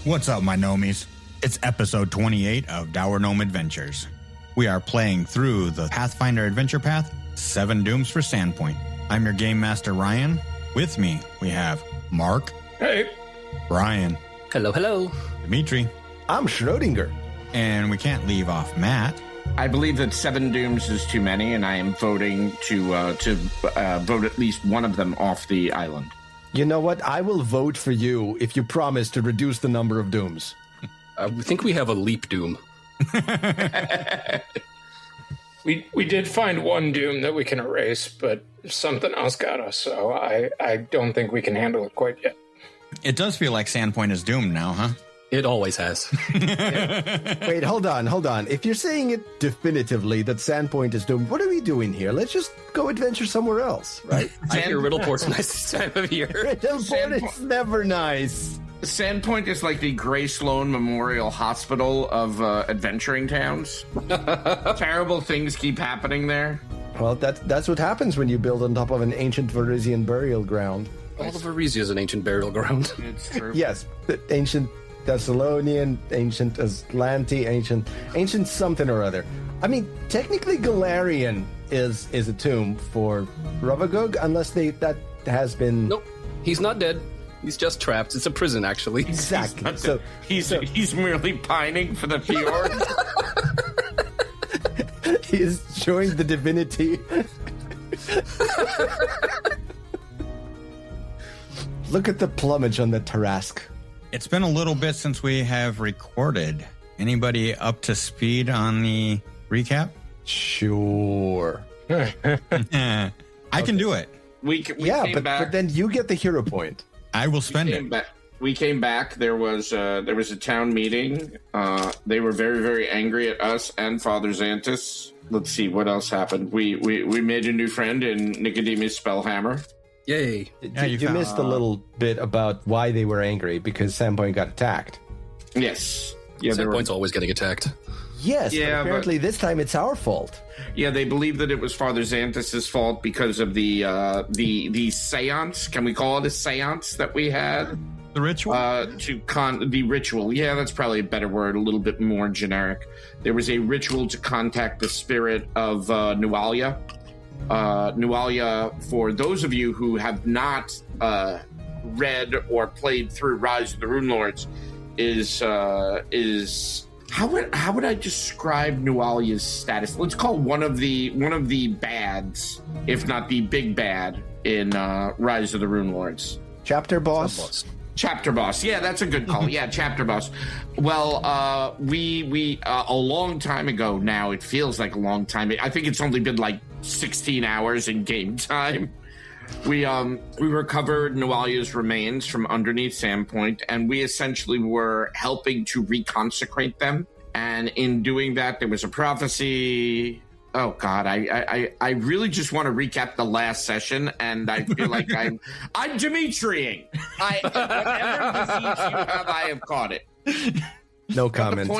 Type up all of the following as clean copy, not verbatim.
What's up, my gnomies? It's episode 28 of Dour Gnome Adventures. We are playing through the Pathfinder adventure path, 7 Dooms for Sandpoint. I'm your game master, Ryan. With me, we have Mark. Hey. Brian. Hello, hello. Dimitri. I'm Schrodinger. And we can't leave off Matt. I believe that 7 Dooms is too many, and I am voting to vote at least one of them off the island. You know what? I will vote for you if you promise to reduce the number of dooms. I think we have a leap doom. We did find one doom that we can erase, but something else got us, so I don't think we can handle it quite yet. It does feel like Sandpoint is doomed now, huh? It always has. Wait, hold on. If you're saying it definitively that Sandpoint is doomed, what are we doing here? Let's just go adventure somewhere else, right? I hear Riddleport's nice this time of year. Riddleport is never nice. Sandpoint is like the Gray Sloan Memorial Hospital of adventuring towns. Terrible things keep happening there. Well, that's what happens when you build on top of an ancient Varisian burial ground. All of Varisia is an ancient burial ground. It's true. Yes, ancient Thessalonian, ancient Aslanti, ancient something or other. I mean, technically Galarian is a tomb for Ravagug, unless that has been... Nope, he's not dead. He's just trapped. It's a prison, actually. Exactly. He's merely pining for the fjord. He is showing the divinity. Look at the plumage on the Tarask. It's been a little bit since we have recorded. Anybody up to speed on the recap? Sure. I can do it. We came back. But then you get the hero point. I will spend it. We came back. There was a town meeting. They were very, very angry at us and Father Xantus. Let's see what else happened. We made a new friend in Nicodemus Spellhammer. Yay. You missed a little bit about why they were angry, because Sandpoint got attacked. Yes. Yeah, Sandpoint's always getting attacked. Yes, yeah, but apparently this time it's our fault. Yeah, they believe that it was Father Xantus' fault because of the seance. Can we call it a seance that we had? The ritual? The ritual. Yeah, that's probably a better word, a little bit more generic. There was a ritual to contact the spirit of Nualia. Nualia, for those of you who have not read or played through Rise of the Rune Lords, is how would I describe Nualia's status? Let's call one of the bads, if not the big bad, in Rise of the Rune Lords. Chapter boss. Chapter boss. Yeah, that's a good call. Yeah, chapter boss. Well, we a long time ago now. It feels like a long time. I think it's only been like 16 hours in game time. We recovered Nualia's remains from underneath Sandpoint, and we essentially were helping to reconsecrate them. And in doing that, there was a prophecy. Oh God, I really just want to recap the last session, and I feel like I'm Dimitriing. Whatever disease you have, I have caught it. No comment.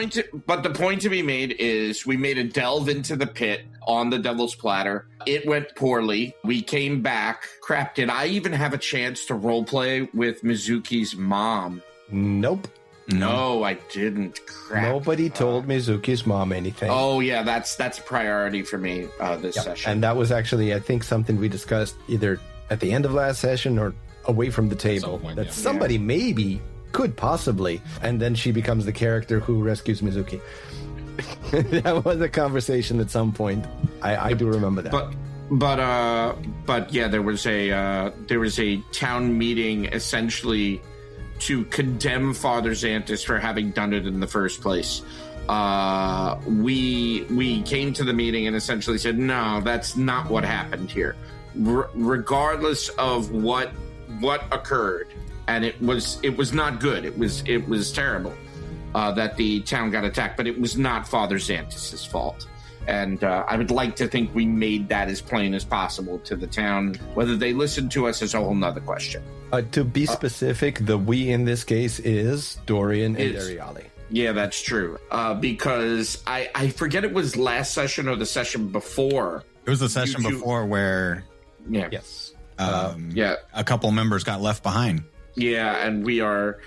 But the point to be made is we made a delve into the pit on the Devil's Platter. It went poorly. We came back. Crap, did I even have a chance to roleplay with Mizuki's mom? Nope. No, I didn't. Crap. Nobody told Mizuki's mom anything. Oh, yeah, that's a priority for me this session. And that was actually, I think, something we discussed either at the end of last session or away from the table. That somebody maybe could possibly, and then she becomes the character who rescues Mizuki. That was a conversation at some point. I do remember that. But yeah, there was a town meeting essentially to condemn Father Xantus for having done it in the first place. We came to the meeting and essentially said, no, that's not what happened here. Regardless of what what occurred, and it was not good. It was terrible that the town got attacked, but it was not Father Xanthus's fault. And I would like to think we made that as plain as possible to the town. Whether they listened to us is a whole nother question. To be specific, the we in this case is Dorian and Ariali. Yeah, that's true. Because I forget it was last session or the session before. It was the session before where Yes. a couple members got left behind. Yeah, and we are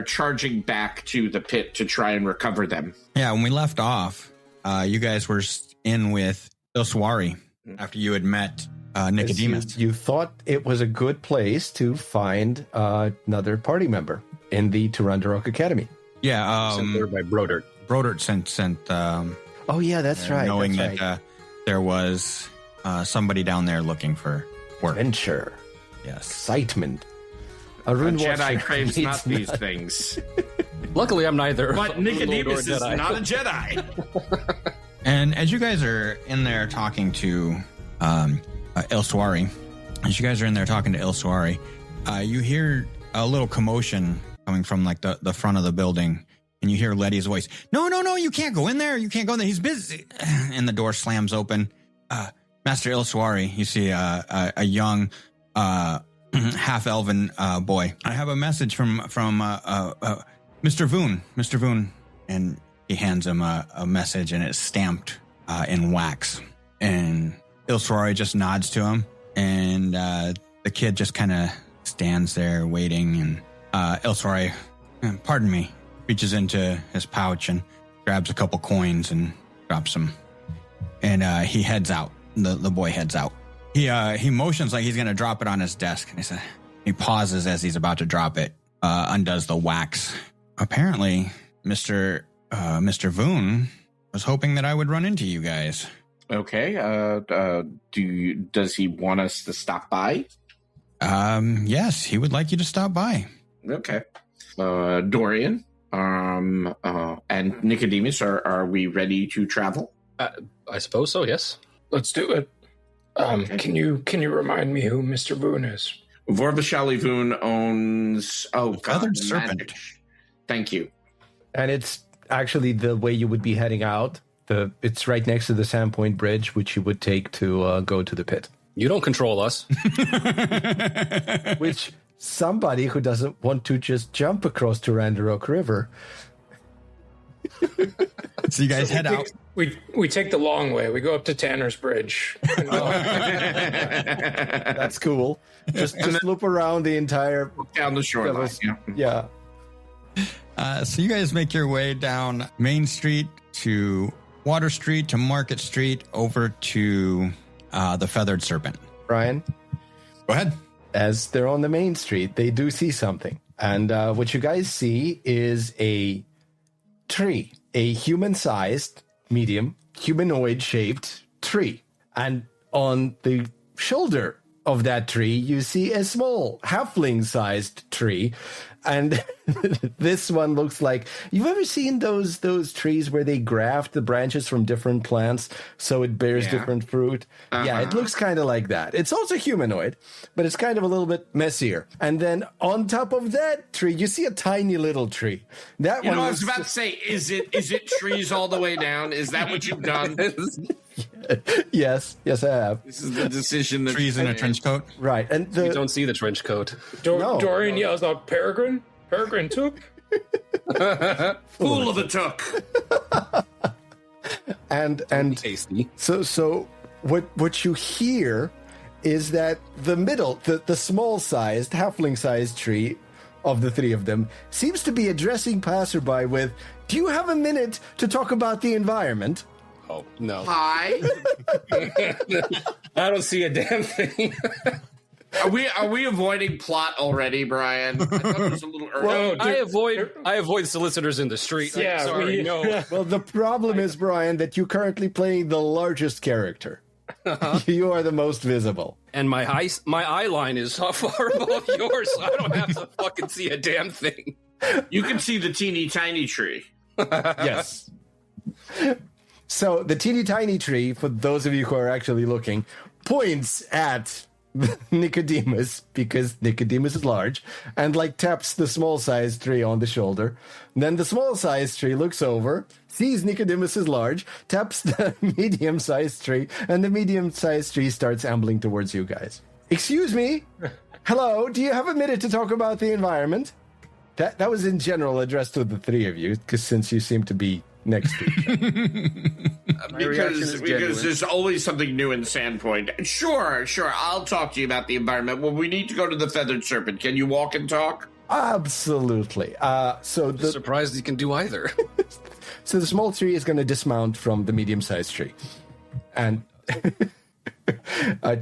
charging back to the pit to try and recover them. Yeah, when we left off, you guys were in with Ilswari after you had met Nicodemus. You thought it was a good place to find another party member in the Turandurok Academy. Yeah, Sent there by Brodert. Brodert sent Oh, yeah, that's right. knowing that's that there was somebody down there looking for work. Adventure, Yes. excitement. A Jedi craves not these things. Luckily, I'm neither. But a Lord or a Nicodemus is Jedi. not a Jedi. And as you guys are in there talking to Ilswari, you hear a little commotion coming from like the front of the building, and you hear Letty's voice. No, you can't go in there. You can't go in there. He's busy. And the door slams open. Master Ilswari, you see a young half-elven boy. I have a message from Mr. Voon. Mr. Voon. And he hands him a message, and it's stamped in wax. And Ilswari just nods to him, and the kid just kind of stands there waiting. And Ilswari, pardon me, reaches into his pouch and grabs a couple coins and drops them. And he heads out. The boy heads out. He motions like he's going to drop it on his desk. And he pauses as he's about to drop it, undoes the wax. Apparently, Mr. Voon was hoping that I would run into you guys. Okay. Does he want us to stop by? Yes, he would like you to stop by. Okay. Dorian, and Nicodemus, are we ready to travel? I suppose so, yes. Let's do it. Can you remind me who Mr. Voon is? Vorvashali Voon owns Feathered Serpent. magic. Thank you. And it's actually the way you would be heading out. It's right next to the Sandpoint Bridge, which you would take to go to the pit. You don't control us. Which somebody who doesn't want to just jump across Turandurok River. So you guys head out. We take the long way. We go up to Tanner's Bridge. That's cool. Just loop around the entire Down the shoreline. Yeah. So you guys make your way down Main Street to Water Street to Market Street over to the Feathered Serpent. Brian? Go ahead. As they're on the main street, they do see something. And what you guys see is a tree, a human-sized, medium, humanoid-shaped tree. And on the shoulder of that tree, you see a small halfling-sized tree. And this one looks like, you've ever seen those trees where they graft the branches from different plants so it bears different fruit? Yeah, it looks kind of like that. It's also humanoid, but it's kind of a little bit messier. And then on top of that tree, you see a tiny little tree. That one. I was about to say, is it trees all the way down? Is that what you've done? Yes, I have. This is the decision that Trees in a trench coat. Right, and You don't see the trench coat. Dorian yells out, Peregrine? Peregrine took? Fool of a took. and Tasty. so what you hear is that the middle, the small-sized, halfling-sized tree of the three of them seems to be addressing passerby with, "Do you have a minute to talk about the environment?" Oh, no. Hi. I don't see a damn thing. Are we avoiding plot already, Brian? I thought it was a little early. No, I avoid solicitors in the street. Yeah, Sorry, no. Well, the problem is, Brian, that you're currently playing the largest character. You are the most visible. And my eye line is so far above yours, so I don't have to fucking see a damn thing. You can see the teeny tiny tree. Yes. So the teeny tiny tree, for those of you who are actually looking, points at Nicodemus, because Nicodemus is large, and like taps the small-sized tree on the shoulder. Then the small-sized tree looks over, sees Nicodemus is large, taps the medium-sized tree, and the medium-sized tree starts ambling towards you guys. Excuse me? Hello, do you have a minute to talk about the environment? That was in general addressed to the three of you, because since you seem to be next to each other. because there's always something new in Sandpoint. Sure, I'll talk to you about the environment. Well, we need to go to the Feathered Serpent. Can you walk and talk? Absolutely. Surprised you can do either. So the small tree is going to dismount from the medium-sized tree. And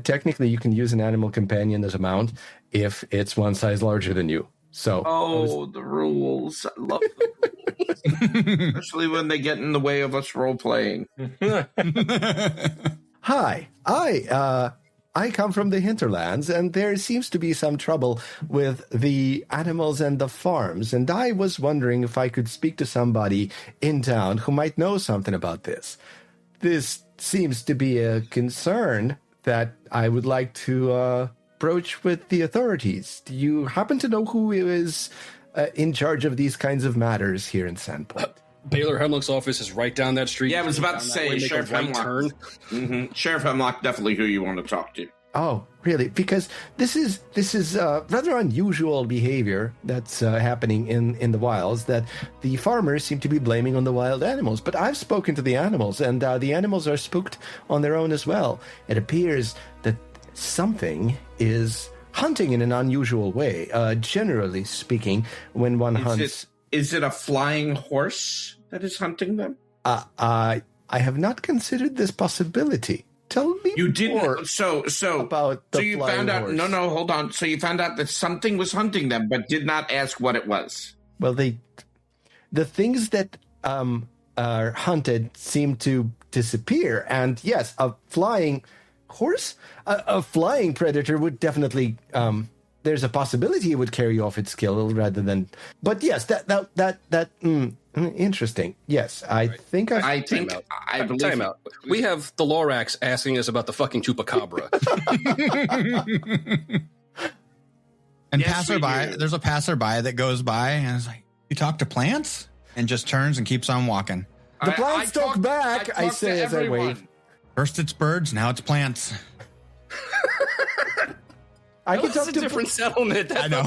technically you can use an animal companion as a mount if it's one size larger than you. So the rules. I love the rules. Especially when they get in the way of us role-playing. Hi, I come from the hinterlands, and there seems to be some trouble with the animals and the farms, and I was wondering if I could speak to somebody in town who might know something about this. This seems to be a concern that I would like to broach with the authorities. Do you happen to know who is in charge of these kinds of matters here in Sandpoint? Baylor Hemlock's office is right down that street. Yeah, I was about to say, Sheriff Hemlock. Mm-hmm. Sheriff Hemlock, definitely who you want to talk to. Oh, really? Because this is rather unusual behavior that's happening in the wilds that the farmers seem to be blaming on the wild animals. But I've spoken to the animals, and the animals are spooked on their own as well. It appears that something is hunting in an unusual way. Generally speaking, when one hunts... Is it a flying horse that is hunting them? I have not considered this possibility. Tell me you didn't. more so about the you flying found out. horse. No, hold on. So you found out that something was hunting them, but did not ask what it was. Well, the things that are hunted seem to disappear, and yes, a flying horse, a flying predator would definitely. There's a possibility it would carry off its kill rather than. But yes, that interesting. Yes, I think I believe. Time out. We have the Lorax asking us about the fucking chupacabra. And Yes, there's a passerby that goes by and is like, "You talk to plants?" and just turns and keeps on walking. The plants talk back. I say as I wave. First it's birds, now it's plants. I can That talk was to a different settlement. I know.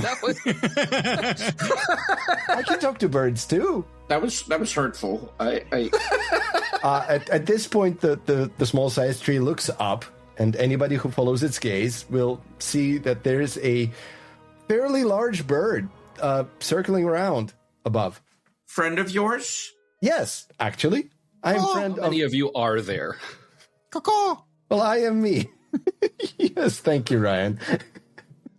I can talk to birds too. That was hurtful. At this point, the small sized tree looks up, and anybody who follows its gaze will see that there is a fairly large bird circling around above. Friend of yours? Yes, actually, I am friend How many of you are there? Caw-caw. Well, I am me. Yes, thank you, Ryan.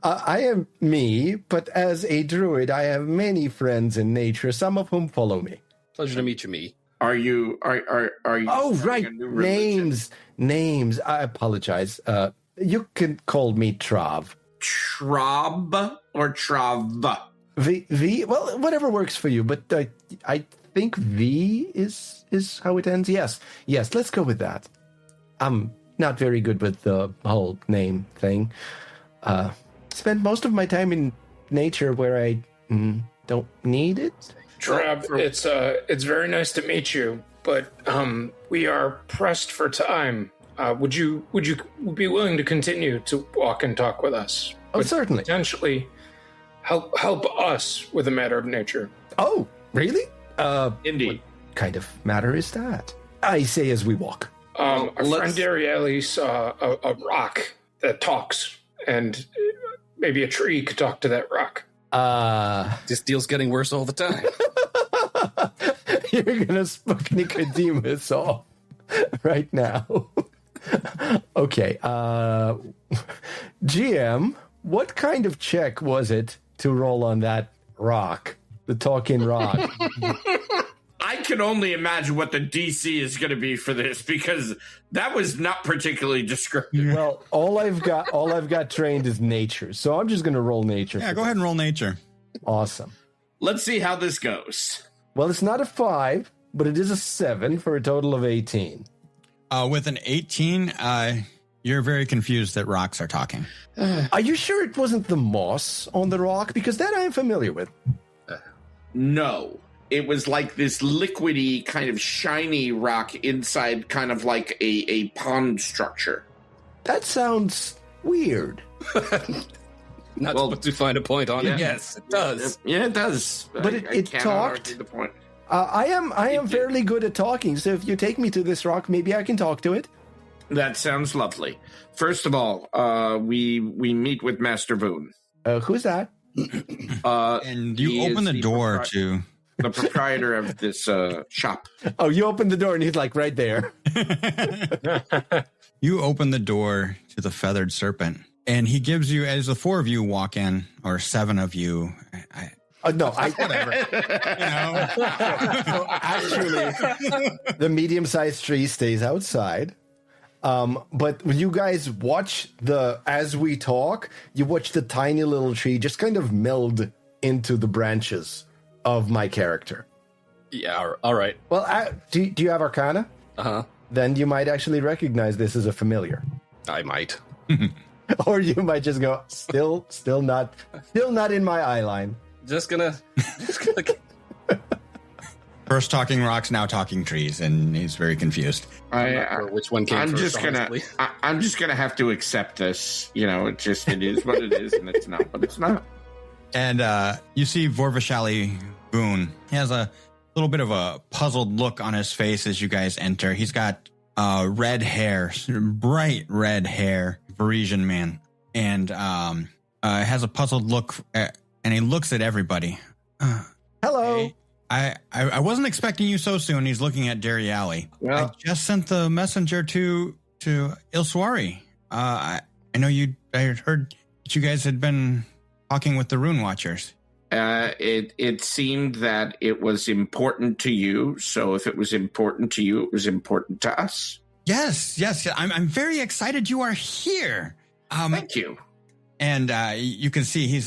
I am me, but as a druid, I have many friends in nature, some of whom follow me. Pleasure to meet you, me. Are you? Oh, right. a new religion? Names. I apologize. You can call me Trav. Trob or Trav? V. Well, whatever works for you. But I think V is how it ends. Yes. Let's go with that. I'm not very good with the whole name thing. Spend most of my time in nature where I don't need it. Trav, it's very nice to meet you, but we are pressed for time. Would you be willing to continue to walk and talk with us? Oh, certainly. Potentially help us with a matter of nature. Oh, really? Indeed. What kind of matter is that? I say as we walk. Our friend Arieli saw a rock that talks, and maybe a tree could talk to that rock. This deal's getting worse all the time. You're gonna spook Nicodemus off right now. Okay. GM, what kind of check was it to roll on that rock? The talking rock. I can only imagine what the DC is going to be for this, because that was not particularly descriptive. Well, all I've got trained is nature, so I'm just going to roll nature. Yeah, go ahead and roll nature. Awesome. Let's see how this goes. Well, it's not a 5, but it is a 7 for a total of 18. With an 18, You're very confused that rocks are talking. Are you sure it wasn't the moss on the rock? Because that I'm familiar with. No. It was like this liquidy, kind of shiny rock inside kind of like a pond structure. That sounds weird. Not supposed to find a point on it. Yes, it does. Yeah, it does. But it cannot talked. argue the point. I am fairly good at talking, so if you take me to this rock, maybe I can talk to it. That sounds lovely. First of all, we meet with Master Boone. Who's that? And you open the door to... The proprietor of this shop. Oh, you open the door and he's like right there. You open the door to the feathered serpent, and he gives you, as the four of you walk in, or seven of you... whatever. So actually, the medium-sized tree stays outside. But when you guys watch as we talk, you watch the tiny little tree just kind of meld into the branches of my character. Yeah, all right. Well, do you have Arcana? Uh-huh. Then you might actually recognize this as a familiar. I might. Or you might just go, still not in my eye line. Just gonna First talking rocks, now talking trees, and he's very confused. which one came first, honestly. I'm just gonna have to accept this. You know, it is what it is, and it's not what it's not. And you see Vorvashali Boone. He has a little bit of a puzzled look on his face as you guys enter. He's got red hair, bright red hair, Parisian man, and has a puzzled look, and he looks at everybody. Hello. Hey, I wasn't expecting you so soon. He's looking at Dariali. Well, I just sent the messenger to Ilswari. I know I had heard that you guys had been talking with the Rune Watchers. It seemed that it was important to you. So if it was important to you, it was important to us. Yes. I'm very excited you are here. Thank you. And you can see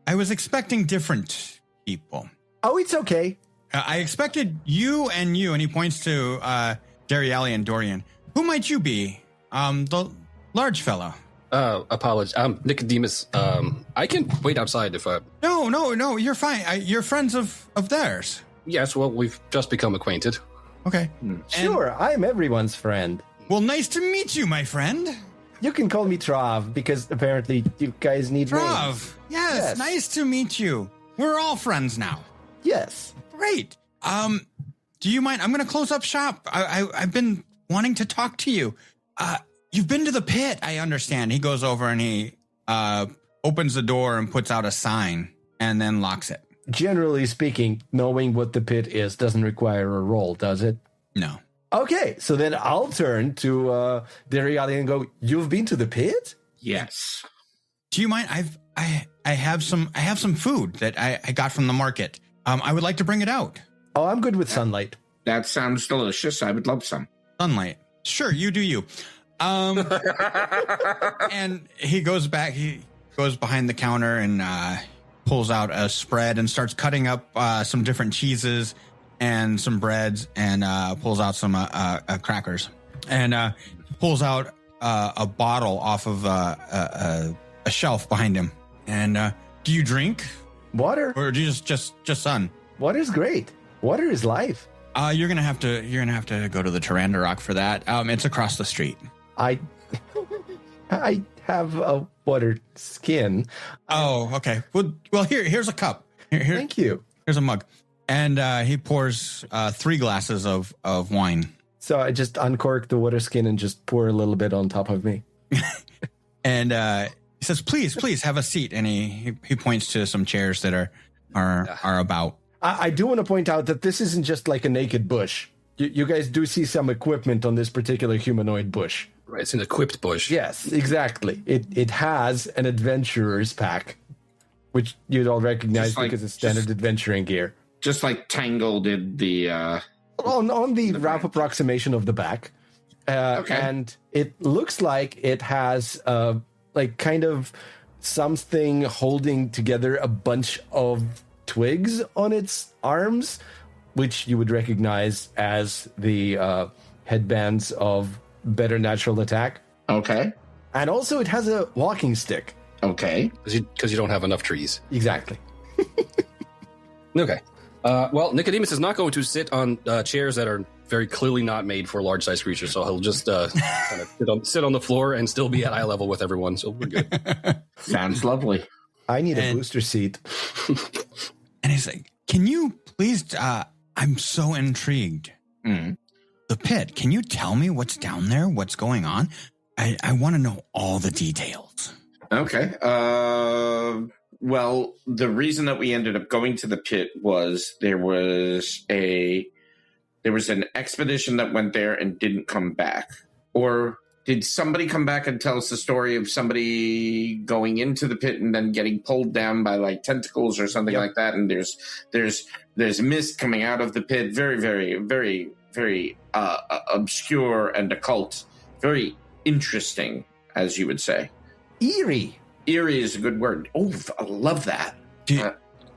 I was expecting different people. Oh, it's okay. I expected you, and he points to Dariali and Dorian. Who might you be? The large fellow. Apologies. Nicodemus. I can wait outside if I... No, you're fine. You're friends of theirs. Yes, well, we've just become acquainted. Okay. Sure, I'm everyone's friend. Well, nice to meet you, my friend. You can call me Trav, because apparently you guys need names. Trav. Yes, nice to meet you. We're all friends now. Yes. Great. Do you mind? I'm going to close up shop. I've been wanting to talk to you. You've been to the pit, I understand. He goes over and he opens the door and puts out a sign and then locks it. Generally speaking, knowing what the pit is doesn't require a roll, does it? No. Okay, so then I'll turn to Dariali and go, you've been to the pit? Yes. Do you mind? I have some food that I got from the market. I would like to bring it out. Oh, I'm good with sunlight. That sounds delicious. I would love some. Sunlight. Sure, you do you. And he goes back. He goes behind the counter and pulls out a spread and starts cutting up some different cheeses and some breads and pulls out some crackers and pulls out a bottle off of a shelf behind him. And do you drink? Water? Or do you just sun? Water's great. Water is life. You're gonna have to go to the Tarandarok for that. It's across the street. I have a water skin. Oh, okay. Well, here's a cup. Here, Thank you. Here's a mug, and he pours 3 glasses of wine. So I just uncork the water skin and just pour a little bit on top of me. And he says, "Please have a seat." And he points to some chairs that are about. I do want to point out that this isn't just like a naked bush. You guys do see some equipment on this particular humanoid bush. Right, it's an equipped bush. Yes, exactly. It has an adventurer's pack, which you'd all recognize because it's standard adventuring gear. Just like Tangle did the... On the rough approximation of the back. Okay. And it looks like it has like kind of something holding together a bunch of twigs on its arms, which you would recognize as the headbands of better natural attack. Okay. And also it has a walking stick. Okay. Because you don't have enough trees. Exactly. Okay. Well, Nicodemus is not going to sit on chairs that are very clearly not made for large-sized creatures, so he'll just kind of sit on the floor and still be at eye level with everyone, so we're good. Sounds lovely. I need a booster seat. And he's like, can you please, I'm so intrigued. Mm. The pit, can you tell me what's down there? What's going on? I want to know all the details. Okay. Well, the reason that we ended up going to the pit was there was an expedition that went there and didn't come back. Or did somebody come back and tell us the story of somebody going into the pit and then getting pulled down by like tentacles or something like that? And there's mist coming out of the pit. Very, very, very, very obscure and occult. Very interesting, as you would say. Eerie. Eerie is a good word. Oh, I love that.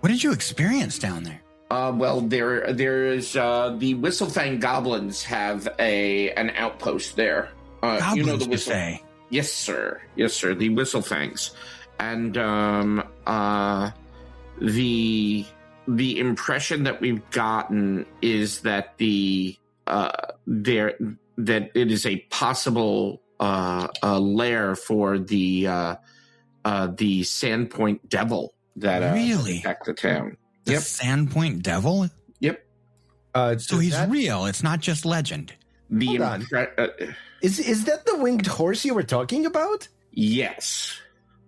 What did you experience down there? Well, there's the Whistlefang goblins have an outpost there. Goblins, you know the you say? Yes, sir. Yes, sir. The Whistlefangs, and the impression that we've gotten is that that it is a possible lair for the Sandpoint devil that really attacked the town. The Sandpoint devil? Yep. So he's real. It's not just legend. Hold on. Is that the winged horse you were talking about? Yes.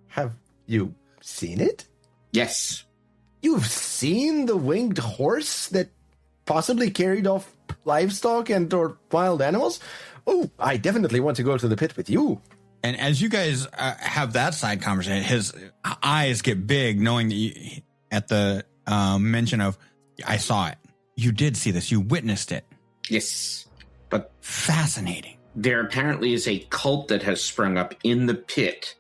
Have you seen it? Yes. You've seen the winged horse that possibly carried off livestock and or wild animals? Oh, I definitely want to go to the pit with you. And as you guys have that side conversation, his eyes get big, knowing that at the mention of, I saw it. You did see this. You witnessed it. Yes. But fascinating. There apparently is a cult that has sprung up in the pit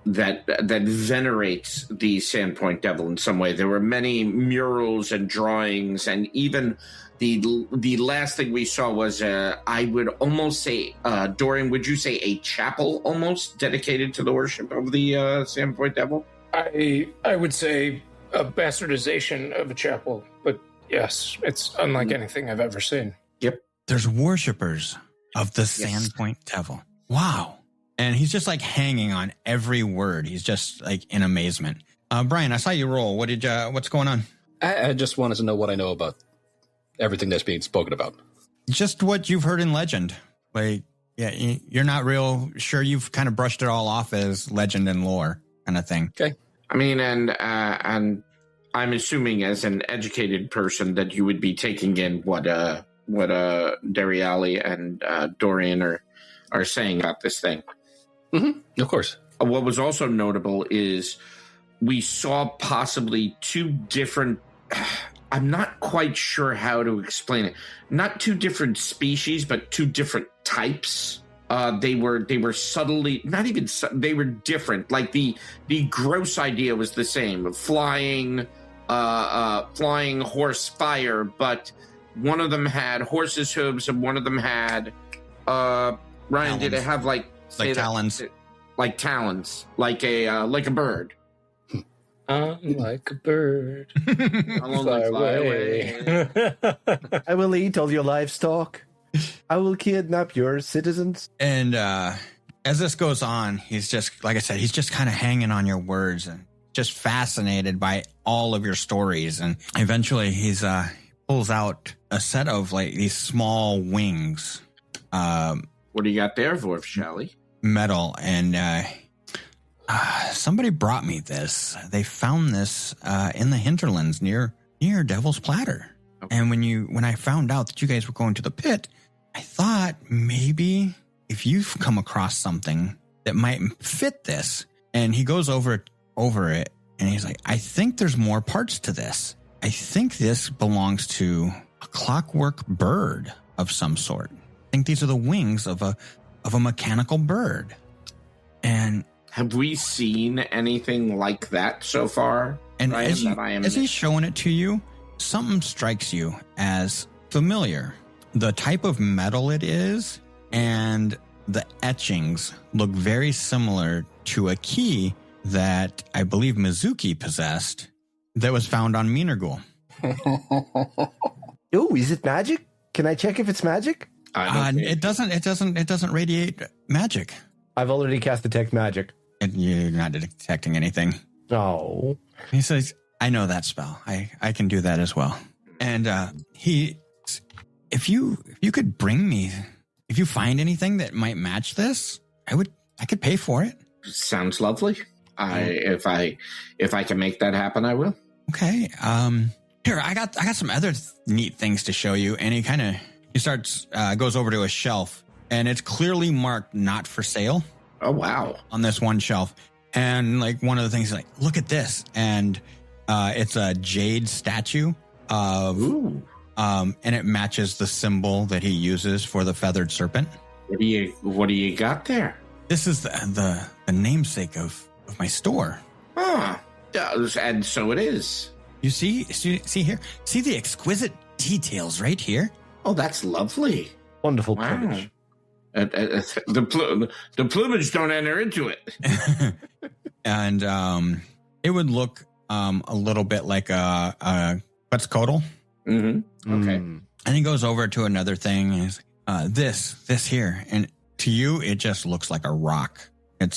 that venerates the Sandpoint devil in some way. There were many murals and drawings, and even the last thing we saw was I would almost say, Dorian, would you say a chapel almost dedicated to the worship of the Sandpoint devil? I would say a bastardization of a chapel, but yes, it's unlike anything I've ever seen. Yep. There's worshippers of the Sandpoint devil. Wow. And he's just like hanging on every word. He's just like in amazement. Brian, I saw you roll. What's going on? I just wanted to know what I know about everything that's being spoken about. Just what you've heard in legend. Like, yeah, you're not real sure. You've kind of brushed it all off as legend and lore kind of thing. Okay. I mean, and I'm assuming as an educated person that you would be taking in what Dariali and Dorian are saying about this thing. Mm-hmm. Of course. What was also notable is we saw possibly two different, I'm not quite sure how to explain it, not two different species, but two different types. They were subtly, not even, they were different. Like the gross idea was the same, flying horse fire, but one of them had horse's hooves and one of them had, Ryan, talons. Did it have like talons? Like talons, like a bird. I'm like a bird. Fly away. I will eat all your livestock. I will kidnap your citizens. And as this goes on, he's just, like I said, he's just kind of hanging on your words and just fascinated by all of your stories. And eventually he's pulls out a set of like these small wings. What do you got there, Vorf Shally? Metal. And somebody brought me this. They found this in the hinterlands near Devil's Platter. Okay. And when I found out that you guys were going to the pit, I thought maybe if you've come across something that might fit this. And he goes over it and he's like, I think there's more parts to this. I think this belongs to a clockwork bird of some sort. I think these are the wings of a mechanical bird. And have we seen anything like that so far? And as he's showing it to you, something strikes you as familiar. The type of metal it is and the etchings look very similar to a key that I believe Mizuki possessed that was found on Minergul. Oh, is it magic? Can I check if it's magic? It doesn't radiate magic. I've already cast Detect Magic. You're not detecting anything. Oh. He says, I know that spell. I can do that as well. And if you could bring me, if you find anything that might match this, I could pay for it. Sounds lovely. If I can make that happen, I will. Okay. Here, I got some other neat things to show you. And he starts goes over to a shelf, and it's clearly marked not for sale. Oh wow! On this one shelf, and like one of the things is like, look at this, and it's a jade statue of, and it matches the symbol that he uses for the feathered serpent. What do you got there? This is the namesake of my store. Ah, and so it is. You see here, see the exquisite details right here. Oh, that's lovely. Wonderful plumage. The plumage don't enter into it. And it would look a little bit like a Quetzalcoatl. Mm-hmm. Okay. And he goes over to another thing, and he's like, this here. And to you, it just looks like a rock. It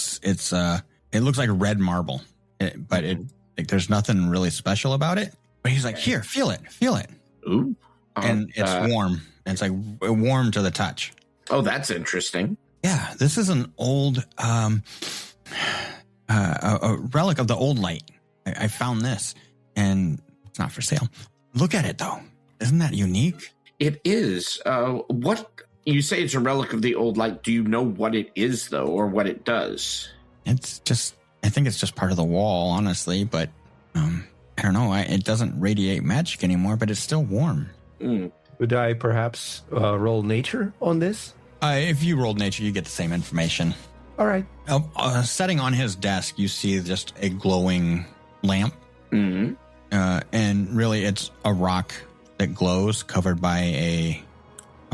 looks like red marble, but there's nothing really special about it. But he's like, here, feel it. Ooh. And it's warm. It's like warm to the touch. Oh, that's interesting. Yeah, this is an old a relic of the old light. I found this, and it's not for sale. Look at it, though. Isn't that unique? It is. What you say it's a relic of the old light. Do you know what it is, though, or what it does? It's just, I think it's just part of the wall, honestly. But I don't know. It doesn't radiate magic anymore, but it's still warm. Mm. Would I perhaps roll nature on this? If you rolled nature, you get the same information. All right. Setting on his desk, you see just a glowing lamp. Mm-hmm. And really, it's a rock that glows covered by a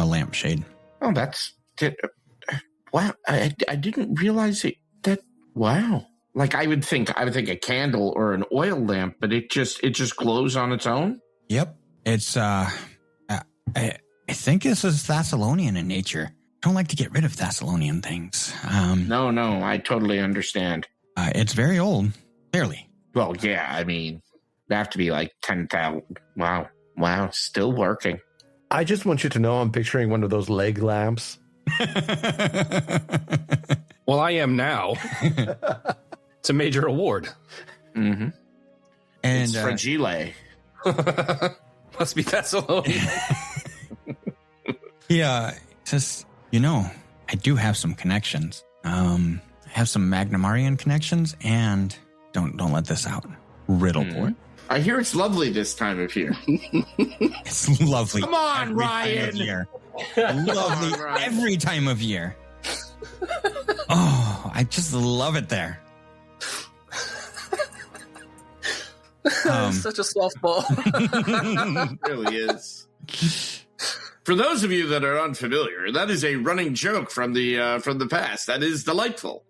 lampshade. Oh, wow. I didn't realize it. Wow. Like I would think a candle or an oil lamp, but it just glows on its own. Yep. It's I think this is Thessalonian in nature. I don't like to get rid of Thessalonian things. No, I totally understand. It's very old, clearly. Well, yeah, I mean, they have to be like 10,000. Wow, still working. I just want you to know I'm picturing one of those leg lamps. Well, I am now. It's a major award. Mm-hmm. And it's fragile. Must be Thessalonian. He says, I do have some connections. I have some Magnamarian connections, and don't let this out. Riddleport. I hear it's lovely this time of year. It's lovely. Come on, Ryan. Lovely every time of year. Oh, I just love it there. Such a softball. It really is. For those of you that are unfamiliar, that is a running joke from the past. That is delightful.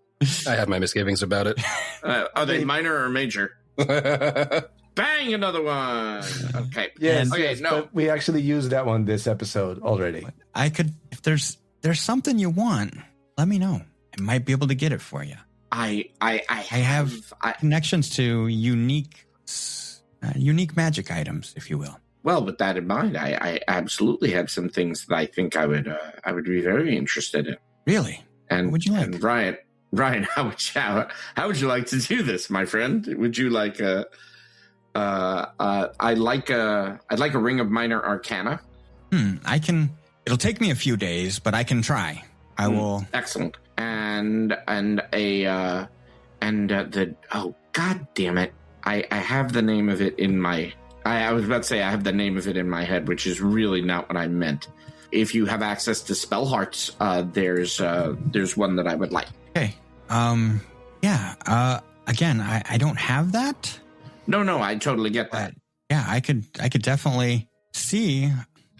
I have my misgivings about it. Are they minor or major? Bang! Another one. Okay. Yes. No. But we actually used that one this episode already. I could, if there's something you want, let me know. I might be able to get it for you. I have connections to unique magic items, if you will. Well, with that in mind, I absolutely have some things that I think I would be very interested in. Really? And what would you like? And Ryan, how would you like to do this, my friend? Would you like I'd like a ring of minor arcana. It'll take me a few days, but I can try. I will. Excellent. And oh god damn it. I have the name of it in my I was about to say I have the name of it in my head, which is really not what I meant. If you have access to spell hearts, there's one that I would like. Okay. Yeah. Again, I don't have that. No, I totally get that. Yeah, I could definitely see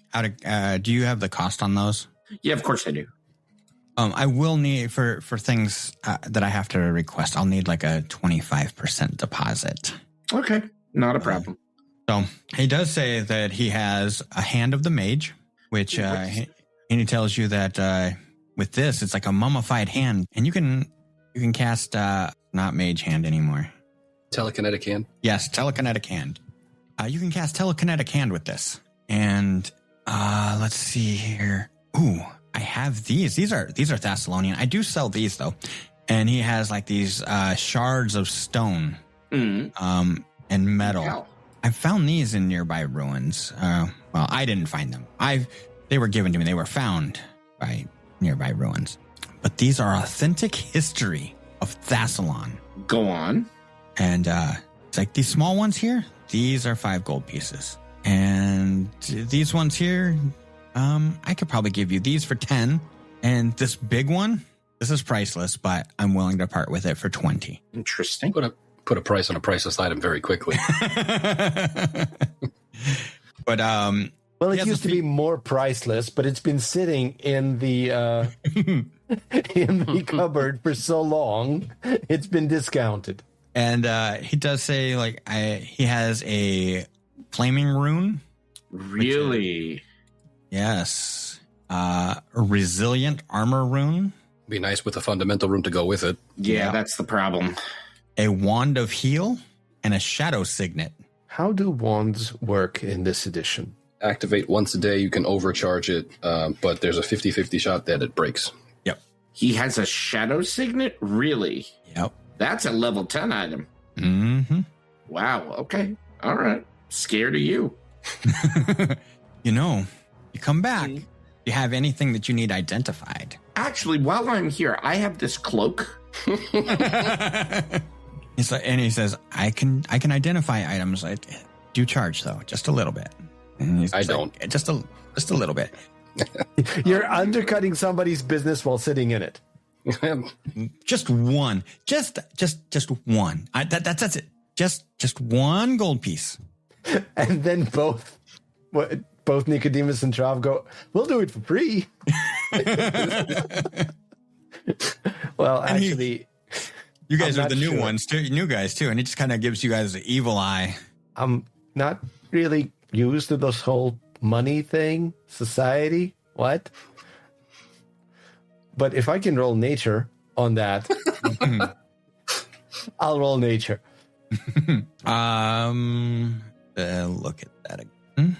how to. Do you have the cost on those? Yeah, of course I do. I will need for things that I have to request. I'll need like a 25% deposit. Okay, not a problem. So he does say that he has a hand of the mage, which he tells you that with this it's like a mummified hand, and you can cast not mage hand anymore. Telekinetic hand. Yes, telekinetic hand. You can cast telekinetic hand with this, and let's see here. Ooh. I have these. These are Thessalonian. I do sell these though, and he has like these shards of stone and metal. Wow. I found these in nearby ruins. Well, I didn't find them. They were given to me. They were found by nearby ruins. But these are authentic history of Thassalon. Go on. And it's like these small ones here. These are 5 gold pieces, and these ones here. I could probably give you these for 10, and this big one, this is priceless, but I'm willing to part with it for 20. Interesting. Put a price on a priceless item very quickly. But well, it used to be more priceless, but it's been sitting in the in the cupboard for so long, it's been discounted. And he does say like he has a flaming rune. Really? Yes. A resilient armor rune. Be nice with a fundamental rune to go with it. Yeah, that's the problem. A wand of heal and a shadow signet. How do wands work in this edition? Activate once a day. You can overcharge it, but there's a 50-50 shot that it breaks. Yep. He has a shadow signet? Really? Yep. That's a level 10 item. Mm-hmm. Wow. Okay. All right. Scared of you. You come back. You have anything that you need identified. Actually, while I'm here, I have this cloak. He's like, and he says, I can identify items. I do charge though, just a little bit. And he's I like, don't. Just a little bit. You're undercutting somebody's business while sitting in it. Just one. Just one. That's it. Just one gold piece. And then both Nicodemus and Trav go, we'll do it for free. Well, And actually, you guys I'm are the not new sure. ones too, new guys too, and it just kind of gives you guys the evil eye. I'm not really used to this whole money thing, society. What? But if I can roll nature on that, I'll roll nature. Look at that again.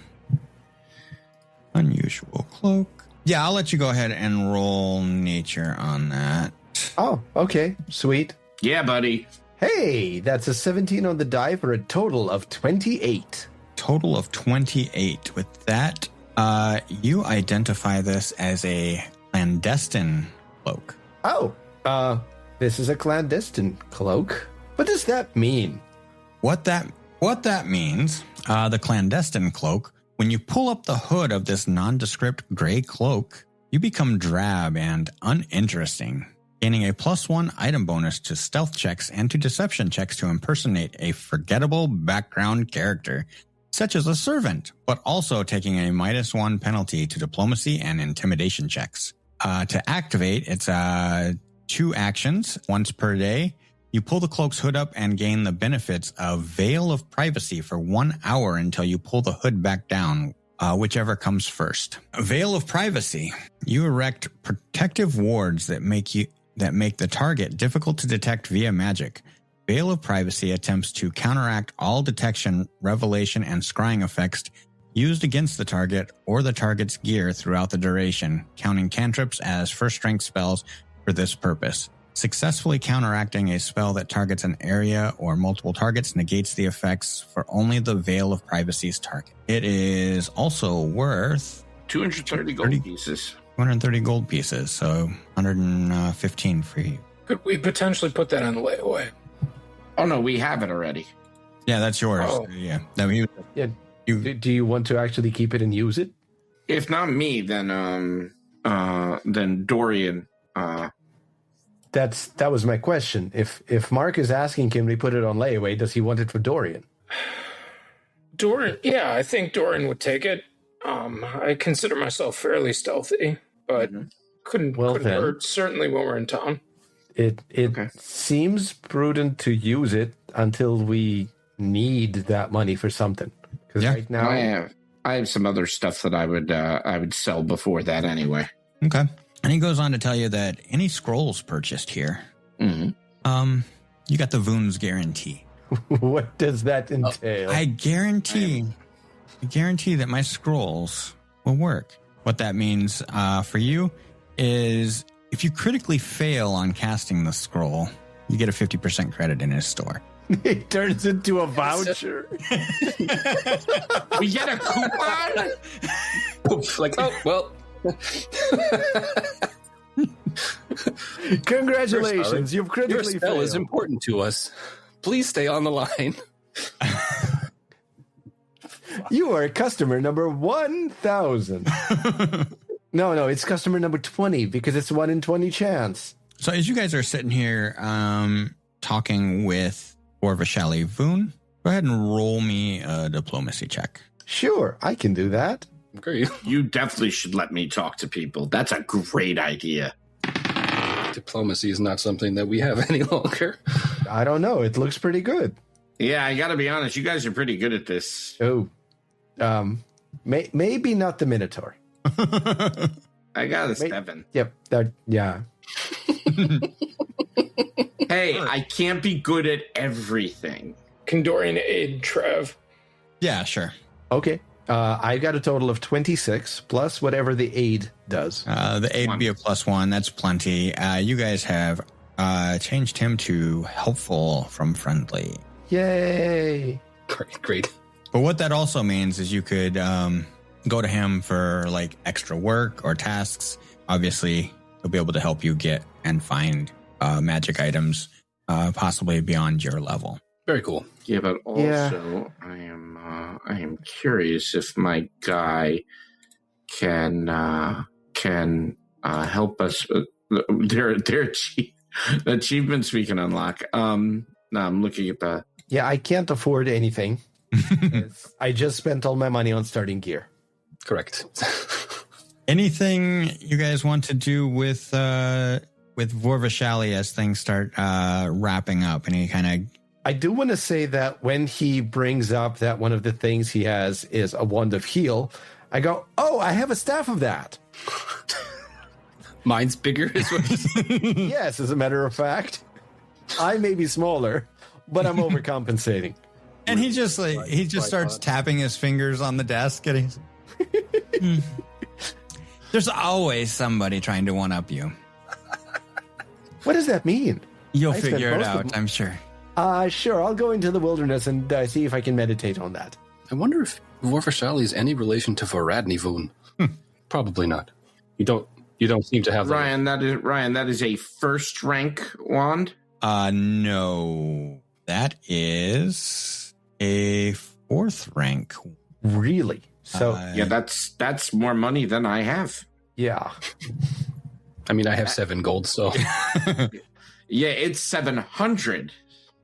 Unusual cloak. Yeah, I'll let you go ahead and roll nature on that. Oh, okay. Sweet. Yeah, buddy. Hey, that's a 17 on the die for a total of 28. Total of 28. With that, you identify this as a clandestine cloak. Oh, this is a clandestine cloak. What does that mean? What that means, the clandestine cloak, when you pull up the hood of this nondescript gray cloak, you become drab and uninteresting, gaining a +1 item bonus to stealth checks and to deception checks to impersonate a forgettable background character, such as a servant, but also taking a -1 penalty to diplomacy and intimidation checks. To activate, it's 2 actions, once per day. You pull the cloak's hood up and gain the benefits of Veil of Privacy for 1 hour until you pull the hood back down, whichever comes first. Veil of Privacy. You erect protective wards that make the target difficult to detect via magic. Veil of Privacy attempts to counteract all detection, revelation, and scrying effects used against the target or the target's gear throughout the duration, counting cantrips as first-rank spells for this purpose. Successfully counteracting a spell that targets an area or multiple targets negates the effects for only the Veil of Privacy's target. It is also worth 230 gold pieces. 230 gold pieces, so 115 for you. Could we potentially put that on the layaway? Oh, no, we have it already. Yeah, that's yours. Oh. Yeah. No, Yeah. Do you want to actually keep it and use it? If not me, then Dorian. That was my question. If Mark is asking, can we put it on layaway? Does he want it for Dorian? Dorian, yeah, I think Dorian would take it. I consider myself fairly stealthy, but couldn't then. hurt. Certainly when we're in town. It seems prudent to use it until we need that money for something. Because right now I have some other stuff that I would sell before that anyway. Okay. And he goes on to tell you that any scrolls purchased here, you got the Voon's guarantee. What does that entail? I guarantee that my scrolls will work. What that means for you is if you critically fail on casting the scroll, you get a 50% credit in his store. It turns into a voucher. We get a coupon? Like, oh, well. Congratulations, you've critically Your spell failed. is important to us. Please stay on the line. You are customer number 1,000. No, it's customer number 20 because it's 1 in 20 chance. So as you guys are sitting here talking with Orvashali Voon, go ahead and roll me a diplomacy check. Sure, I can do that. Great. You definitely should let me talk to people. That's a great idea. Diplomacy is not something that we have any longer. I don't know. It looks pretty good. Yeah, I got to be honest. You guys are pretty good at this. Oh, maybe not the Minotaur. I got a 7. Yep. Yeah. Hey, I can't be good at everything. Kandorian aid, Trev. Yeah, sure. Okay. I got a total of 26 plus whatever the aid does. The aid would be a +1. That's plenty. You guys have changed him to helpful from friendly. Yay. Great. But what that also means is you could go to him for like extra work or tasks. Obviously, he'll be able to help you get and find magic items, possibly beyond your level. Very cool. Yeah, but also I am curious if my guy can help us. There are achievements we can unlock. No, I'm looking at the. Yeah, I can't afford anything. I just spent all my money on starting gear. Correct. Anything you guys want to do with Vorvashali as things start wrapping up? Any kind of... I do want to say that when he brings up that one of the things he has is a wand of heal, I go, oh, I have a staff of that. Mine's bigger as well. Yes, as a matter of fact. I may be smaller, but I'm overcompensating. And he just starts tapping his fingers on the desk and he's There's always somebody trying to one-up you. What does that mean? You'll figure it out, I'm sure. Sure, I'll go into the wilderness and see if I can meditate on that. I wonder if Vorvashali is any relation to Varadni Voon. Probably not. You don't seem to have Ryan, that is a first rank wand? No. That is a 4th rank. Really? So yeah, that's more money than I have. Yeah. I mean, I have 7 gold, so yeah, it's 700.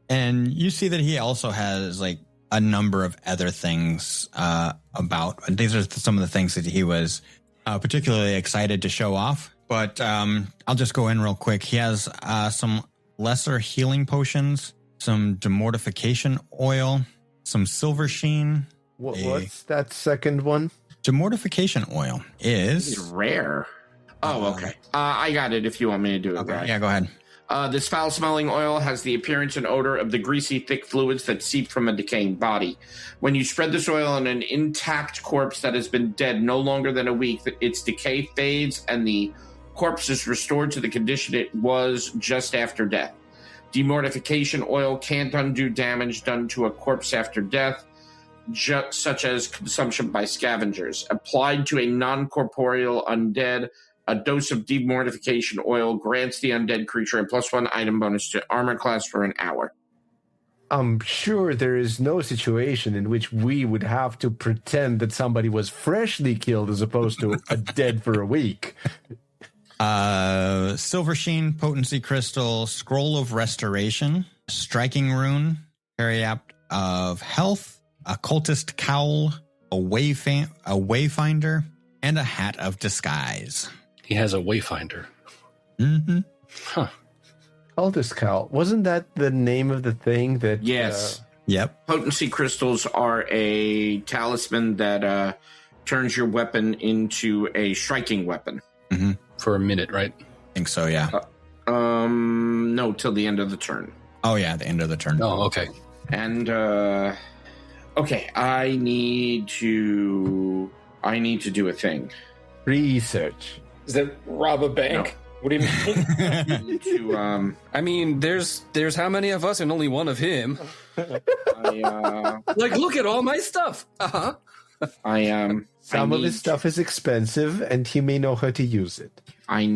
And you see that he also has like a number of other things about. These are some of the things that he was particularly excited to show off. But I'll just go in real quick. He has some lesser healing potions, some demortification oil, some silver sheen. What's that second one? Demortification oil It's is rare. Oh, okay. I got it if you want me to do it. Okay, right. yeah, go ahead. This foul-smelling oil has the appearance and odor of the greasy, thick fluids that seep from a decaying body. When you spread this oil on an intact corpse that has been dead no longer than a week, its decay fades and the corpse is restored to the condition it was just after death. Demortification oil can't undo damage done to a corpse after death, such as consumption by scavengers. Applied to a non-corporeal undead, a dose of demortification oil grants the undead creature a +1 item bonus to armor class for an hour. I'm sure there is no situation in which we would have to pretend that somebody was freshly killed as opposed to dead for a week. Silver sheen, potency crystal, scroll of restoration, striking rune, periapt of health, occultist cowl, a wayfinder, and a hat of disguise. He has a wayfinder. Mm-hmm. Huh. Cultist Cowl. Wasn't that the name of the thing that... Yes. Yep. Potency crystals are a talisman that turns your weapon into a striking weapon. Mm-hmm. For a minute, right? I think so, yeah. No, till the end of the turn. Oh, yeah, the end of the turn. Oh, okay. And okay, I need to do a thing. Research. Is that rob a bank? No. What do you mean? I need to I mean, there's how many of us and only one of him? Like, look at all my stuff. Uh-huh. Some of his stuff is expensive, and he may know how to use it. I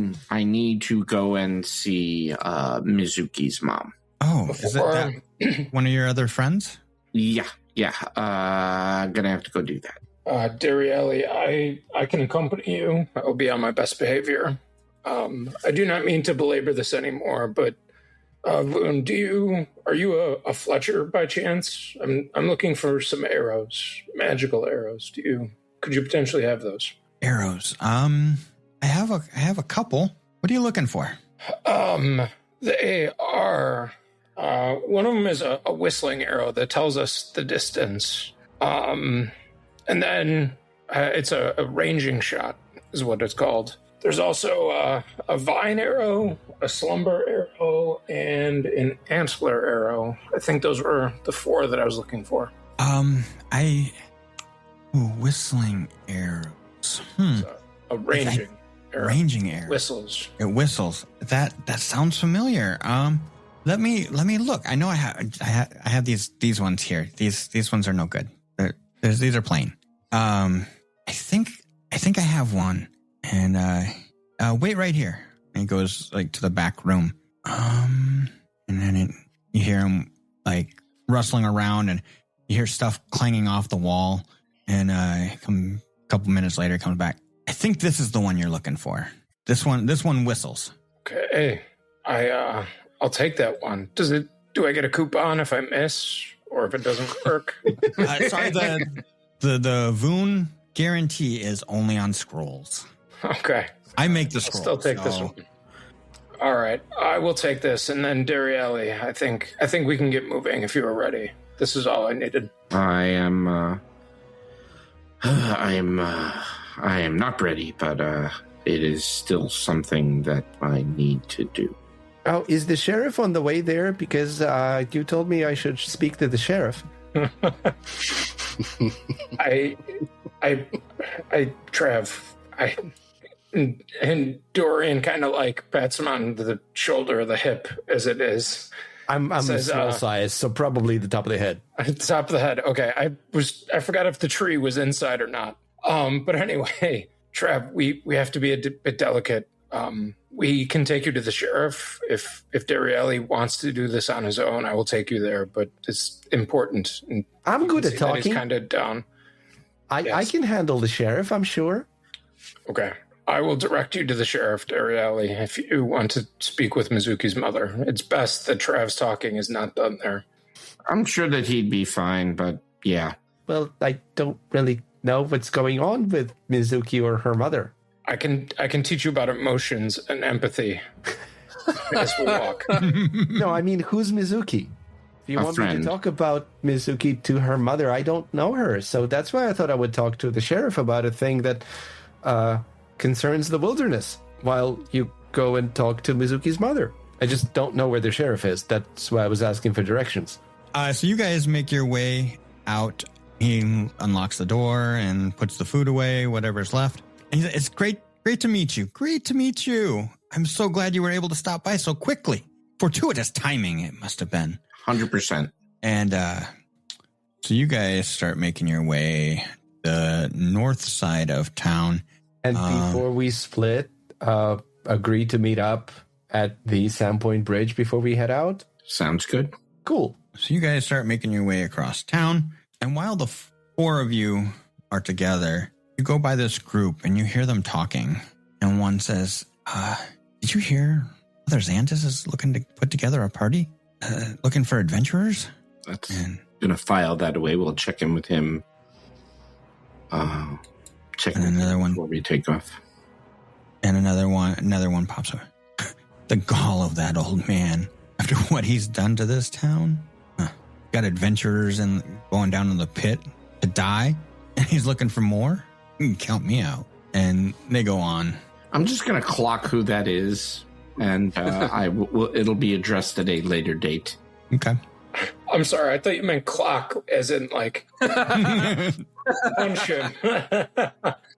need to go and see Mizuki's mom. Oh, is it that one of your other friends? Yeah. I'm gonna have to go do that. Darielli, I can accompany you. I will be on my best behavior. I do not mean to belabor this anymore, but Loon, are you a Fletcher by chance? I'm looking for some arrows, magical arrows. Could you potentially have those? Arrows. I have a couple. What are you looking for? They are. One of them is a whistling arrow that tells us the distance. And then it's a ranging shot, is what it's called. There's also a vine arrow, a slumber arrow, and an antler arrow. I think those were the 4 that I was looking for. Whistling arrows. A ranging arrow. Ranging arrow. Whistles. It whistles. That sounds familiar. Let me look. I know I have these ones here. These ones are no good. These are plain. I think I have one. And wait right here. And he goes like to the back room. And then you hear him like rustling around, and you hear stuff clanging off the wall. And a couple minutes later, he comes back. I think this is the one you're looking for. This one whistles. Okay, I'll take that one. Do I get a coupon if I miss or if it doesn't work? Sorry, the Voon guarantee is only on scrolls. Okay. I make the scroll. I'll still take this one. All right. I will take this. And then Darielli, I think we can get moving if you are ready. This is all I needed. I am not ready, but it is still something that I need to do. Oh, is the sheriff on the way there? Because you told me I should speak to the sheriff. And Dorian kind of like pats him on the shoulder or the hip as it is. I'm says, small size, so probably the top of the head. At the top of the head. Okay, I forgot if the tree was inside or not. But anyway, Trav, we have to be a bit delicate. We can take you to the sheriff if Darielli wants to do this on his own. I will take you there, but it's important. I'm good at talking. He's kind of down. I can handle the sheriff, I'm sure. Okay. I will direct you to the sheriff, Darielli, if you want to speak with Mizuki's mother. It's best that Trav's talking is not done there. I'm sure that he'd be fine, but yeah. Well, I don't really know what's going on with Mizuki or her mother. I can teach you about emotions and empathy as we walk. No, I mean, who's Mizuki? If you want me to talk about Mizuki to her mother, I don't know her. So that's why I thought I would talk to the sheriff about a thing that concerns the wilderness while you go and talk to Mizuki's mother. I just don't know where the sheriff is. That's why I was asking for directions. So you guys make your way out. He unlocks the door and puts the food away, whatever's left. And he says, it's great to meet you. Great to meet you. I'm so glad you were able to stop by so quickly. Fortuitous timing, it must have been. 100%. And so you guys start making your way the north side of town. And before we split, agree to meet up at the Sandpoint Bridge before we head out? Sounds good. Cool. So you guys start making your way across town. And while the 4 of you are together, you go by this group and you hear them talking. And one says, did you hear Mother Xantis is looking to put together a party? Looking for adventurers? That's going to file that away. We'll check in with him. Check in another one before we take off. And another one pops up. The gall of that old man after what he's done to this town. Got adventurers and going down in the pit to die, and he's looking for more. You can count me out. And they go on. I'm just going to clock who that is, and it'll be addressed at a later date. Okay. I'm sorry, I thought you meant clock, as in like punch him.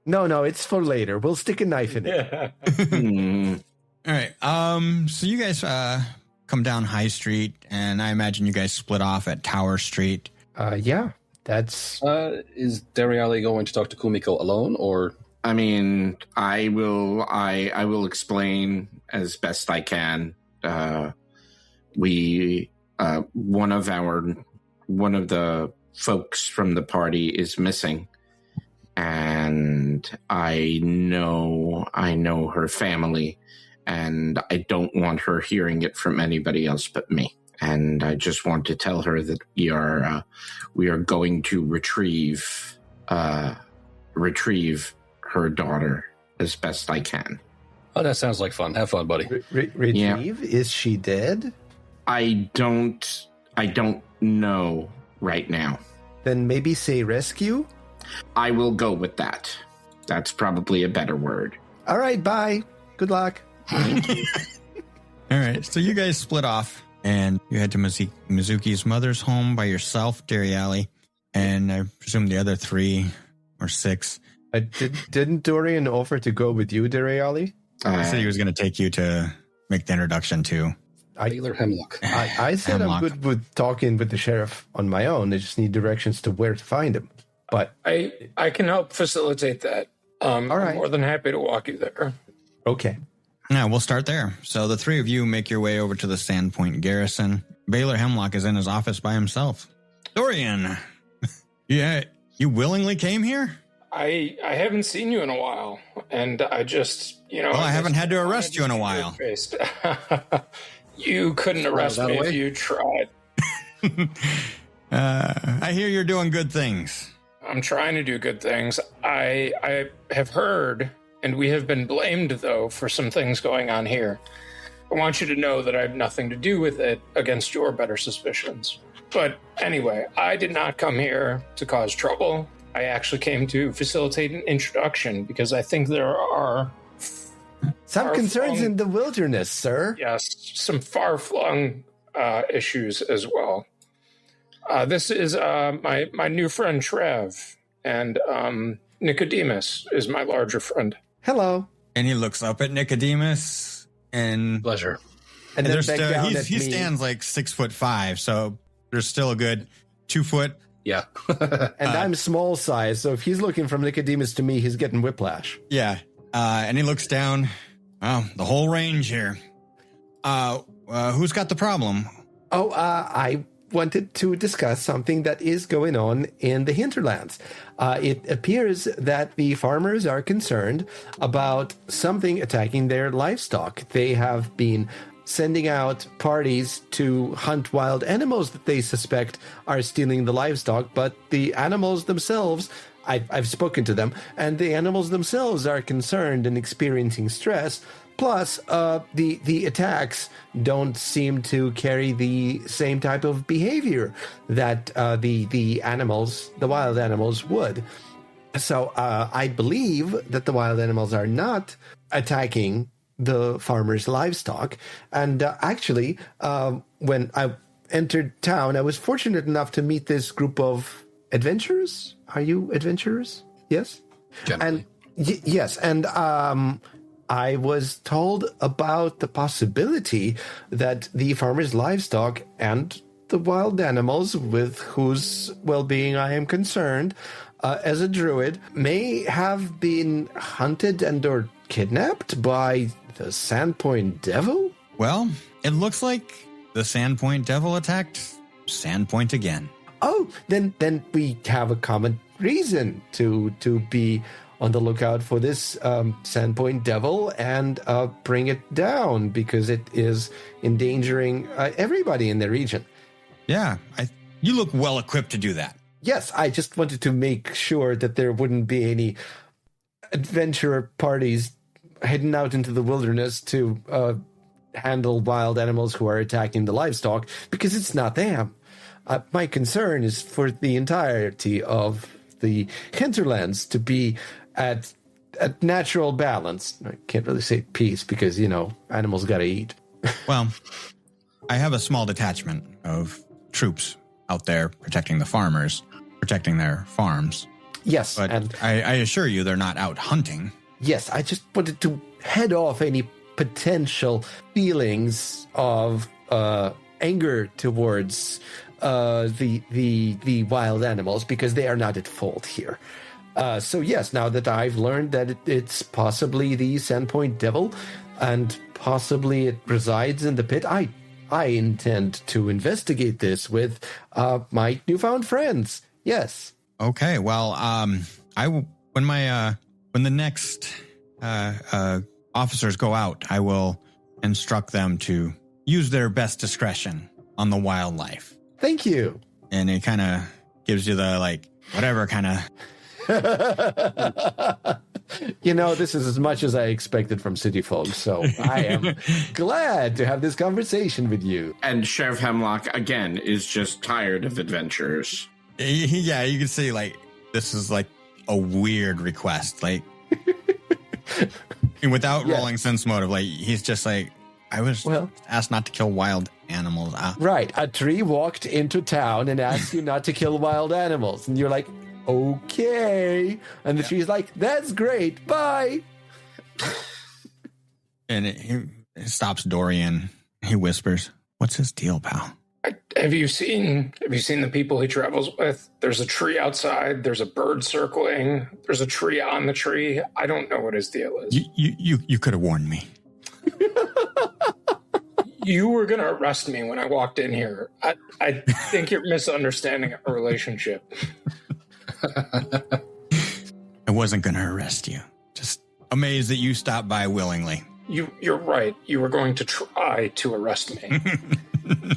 No, it's for later. We'll stick a knife in it. Yeah. All right. So you guys come down High Street, and I imagine you guys split off at Tower Street. Yeah, that's... Is Dariali going to talk to Kumiko alone, or... I mean, I will explain as best I can. One of the folks from the party is missing, and I know her family, and I don't want her hearing it from anybody else but me. And I just want to tell her that we are going to retrieve her daughter as best I can. Oh, that sounds like fun. Have fun, buddy. Retrieve? Yeah. Is she dead? I don't know right now. Then maybe say rescue? I will go with that. That's probably a better word. All right, bye. Good luck. All right. So you guys split off, and you head to Mizuki's mother's home by yourself, Dariali, and I presume the other 3 or 6. Didn't Dorian offer to go with you, Dariali? He said he was going to take you to make the introduction to... Taylor Hemlock. I said Hemlock. I'm good with talking with the sheriff on my own. I just need directions to where to find him. But I can help facilitate that. All right. I'm more than happy to walk you there. okay. Yeah, we'll start there. So the 3 of you make your way over to the Sandpoint garrison. Baylor Hemlock is in his office by himself. Dorian, yeah, you willingly came here? I haven't seen you in a while, and I just, Well, I haven't had to arrest you in a while. You couldn't arrest me if you tried. I hear you're doing good things. I'm trying to do good things. I have heard, and we have been blamed, though, for some things going on here. I want you to know that I have nothing to do with it against your better suspicions. But anyway, I did not come here to cause trouble. I actually came to facilitate an introduction because I think there are... Some concerns in the wilderness, sir. Yes, some far-flung issues as well. This is my new friend Trev, and Nicodemus is my larger friend. Hello. And he looks up at Nicodemus, and Pleasure. And then back down at he me. stands like 6'5", so there's still a good 2 foot. Yeah. And I'm small size, so if he's looking from Nicodemus to me, he's getting whiplash. Yeah. And he looks down. Wow, the whole range here. Who's got the problem? Oh, I wanted to discuss something that is going on in the hinterlands. It appears that the farmers are concerned about something attacking their livestock. They have been sending out parties to hunt wild animals that they suspect are stealing the livestock, but the animals themselves, I've spoken to them, and the animals themselves are concerned and experiencing stress. Plus, the attacks don't seem to carry the same type of behavior that the wild animals would. So I believe that the wild animals are not attacking the farmers' livestock. And actually, when I entered town, I was fortunate enough to meet this group of adventurers. Are you adventurers? Yes? Generally. And yes, and I was told about the possibility that the farmers' livestock and the wild animals with whose well-being I am concerned as a druid may have been hunted and or kidnapped by the Sandpoint Devil? Well, it looks like the Sandpoint Devil attacked Sandpoint again. Oh, then we have a common reason to be on the lookout for this Sandpoint Devil and bring it down because it is endangering everybody in the region. Yeah, you look well equipped to do that. Yes, I just wanted to make sure that there wouldn't be any adventurer parties heading out into the wilderness to handle wild animals who are attacking the livestock, because it's not them. My concern is for the entirety of the hinterlands to be at natural balance. I can't really say peace because, animals got to eat. Well, I have a small detachment of troops out there protecting the farmers, protecting their farms. Yes. But and I assure you they're not out hunting. Yes, I just wanted to head off any potential feelings of anger towards the wild animals, because they are not at fault here. So yes, now that I've learned that it's possibly the Sandpoint devil, and possibly it resides in the pit, I intend to investigate this with my newfound friends. Yes. Okay. Well, when the next officers go out, I will instruct them to use their best discretion on the wildlife. Thank you. And it kind of gives you the whatever kind of. This is as much as I expected from city folk, so I am glad to have this conversation with you. And Sheriff Hemlock, again, is just tired of adventures. Yeah, you can see, this is, a weird request. Without rolling sense motive, he's just I was asked not to kill wild animals. Right. A tree walked into town and asked you not to kill wild animals. And you're like, okay. And the tree's like, that's great. Bye. And he stops Dorian. He whispers, "What's his deal, pal?" Have you seen the people he travels with? There's a tree outside. There's a bird circling. There's a tree on the tree. I don't know what his deal is. You could have warned me. You were going to arrest me when I walked in here. I think you're misunderstanding our relationship. I wasn't going to arrest you. Just amazed that you stopped by willingly. You're right. You were going to try to arrest me.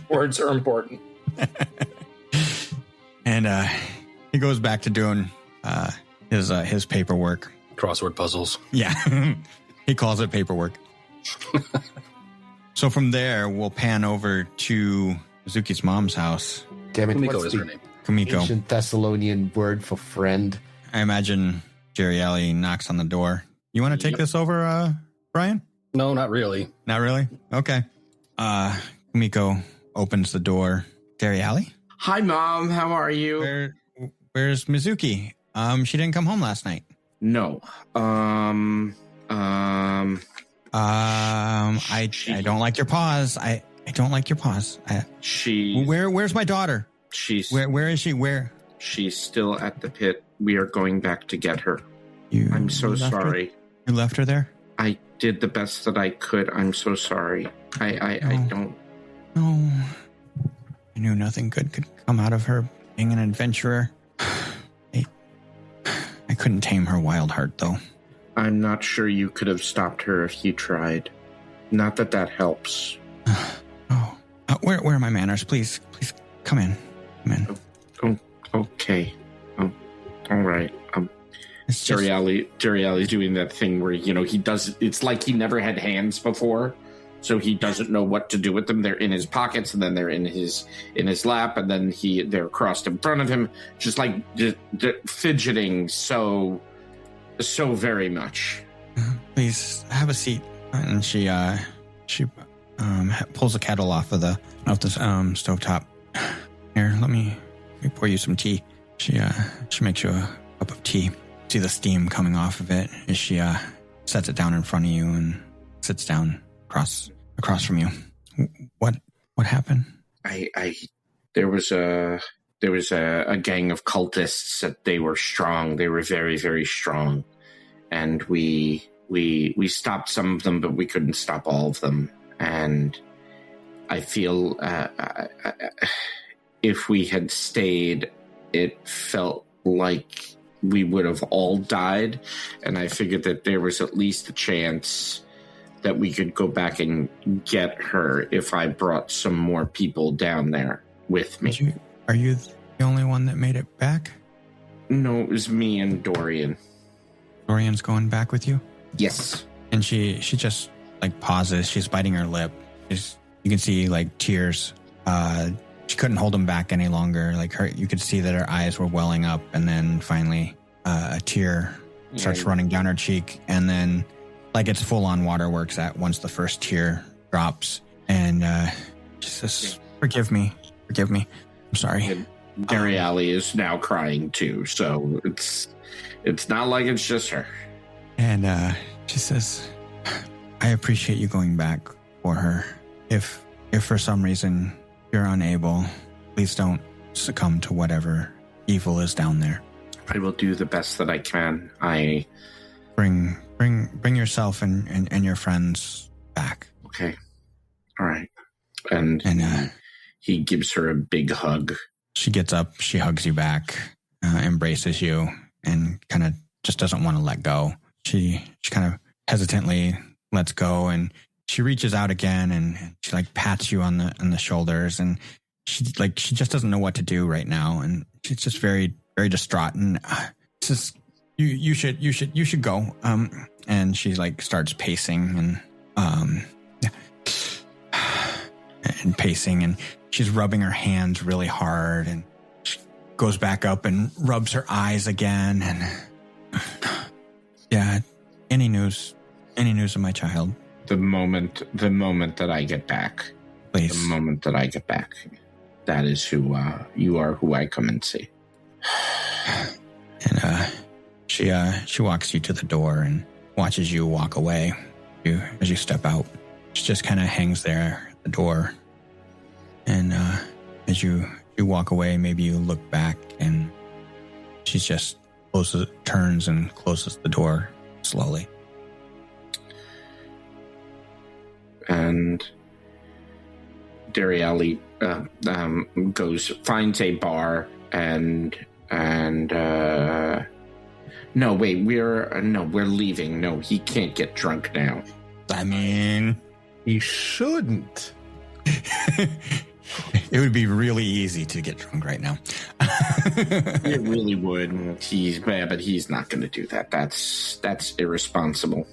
Words are important. And he goes back to doing his paperwork. Crossword puzzles. Yeah. He calls it paperwork. So from there, we'll pan over to Mizuki's mom's house. Damn it, Kumiko what's is the her name. Kumiko. ancient Thessalonian word for friend? I imagine Jerry Alley knocks on the door. You want to take this over, Brian? No, not really. Not really? Okay. Kumiko opens the door. Jerry Alley? Hi, Mom. How are you? Where's Mizuki? She didn't come home last night. No. I don't like your pause. I don't like your pause. Where's my daughter? Where is she? Where? She's still at the pit. We are going back to get her. I'm so you left sorry. Her? You left her there? I did the best that I could. I'm so sorry. I don't. No. I knew nothing good could come out of her being an adventurer. I couldn't tame her wild heart, though. I'm not sure you could have stopped her if you tried. Not that helps. Where are my manners? Please come in. Come in. Oh, okay. All right. Jerry Alley's doing that thing where, he does, it's like he never had hands before, so he doesn't know what to do with them. They're in his pockets, and then they're in his lap, and then they're crossed in front of him, just fidgeting so very much. Please have a seat. And she pulls a kettle off the stovetop. Here, let me pour you some tea. She makes you a cup of tea. See the steam coming off of it as she sets it down in front of you and sits down across from you. What happened? There was a gang of cultists that they were strong. They were very, very strong, and we stopped some of them, but we couldn't stop all of them. And I feel if we had stayed, it felt like we would have all died, and I figured that there was at least a chance that we could go back and get her if I brought some more people down there with me. Are you the only one that made it back? No, it was me and Dorian. Dorian's going back with you? Yes. And she just like pauses. She's biting her lip. You can see like tears. She couldn't hold them back any longer. Like you could see that her eyes were welling up, and then finally a tear starts running down her cheek, and then like it's full on waterworks at once the first tear drops, and she says, "Forgive me, I'm sorry." And Dariali is now crying too, so it's not like it's just her. And she says, "I appreciate you going back for her. If for some reason you're unable, please don't succumb to whatever evil is down there. I will do the best that I can. I bring yourself and your friends back." Okay. All right. And he gives her a big hug. She gets up, she hugs you back, embraces you, and kind of just doesn't want to let go. She kind of hesitantly lets go, and she reaches out again, and she like pats you on the shoulders, and she just doesn't know what to do right now, and she's just very, very distraught, and says, you should go. And she like starts pacing and pacing, and she's rubbing her hands really hard, and she goes back up and rubs her eyes again, and yeah, any news of my child? The moment that I get back, please. The moment that I get back, that is who you are. Who I come and see. And she walks you to the door and watches you walk away. As you step out, she just kind of hangs there at the door. And as you walk away, maybe you look back, and she just turns and closes the door slowly. And Dariali finds a bar and no, wait, we're leaving. No, he can't get drunk now. I mean, he shouldn't. It would be really easy to get drunk right now. It really would. But he's not going to do that. That's irresponsible.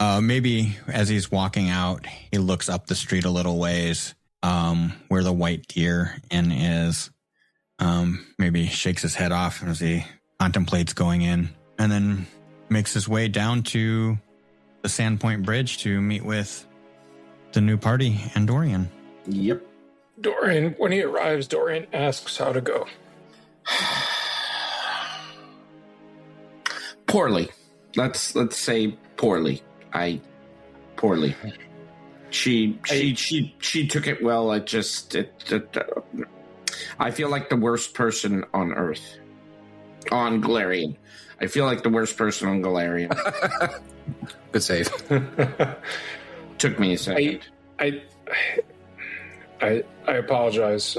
Maybe as he's walking out, he looks up the street a little ways, where the White Deer Inn is. Maybe shakes his head off as he contemplates going in, and then makes his way down to the Sandpoint Bridge to meet with the new party and Dorian. Yep. Dorian, when he arrives, Dorian asks how to go. Poorly. Let's say poorly. Poorly. She took it well. I feel like the worst person on Earth. On Galarian. I feel like the worst person on Galarian. Good save. Took me a second. I apologize.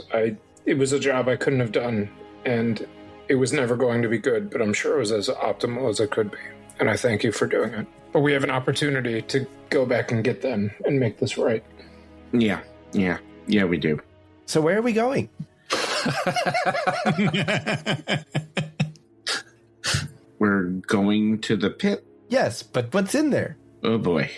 It was a job I couldn't have done, and it was never going to be good, but I'm sure it was as optimal as it could be. And I thank you for doing it. But we have an opportunity to go back and get them and make this right. Yeah, we do. So where are we going? We're going to the pit. Yes, but what's in there? Oh boy.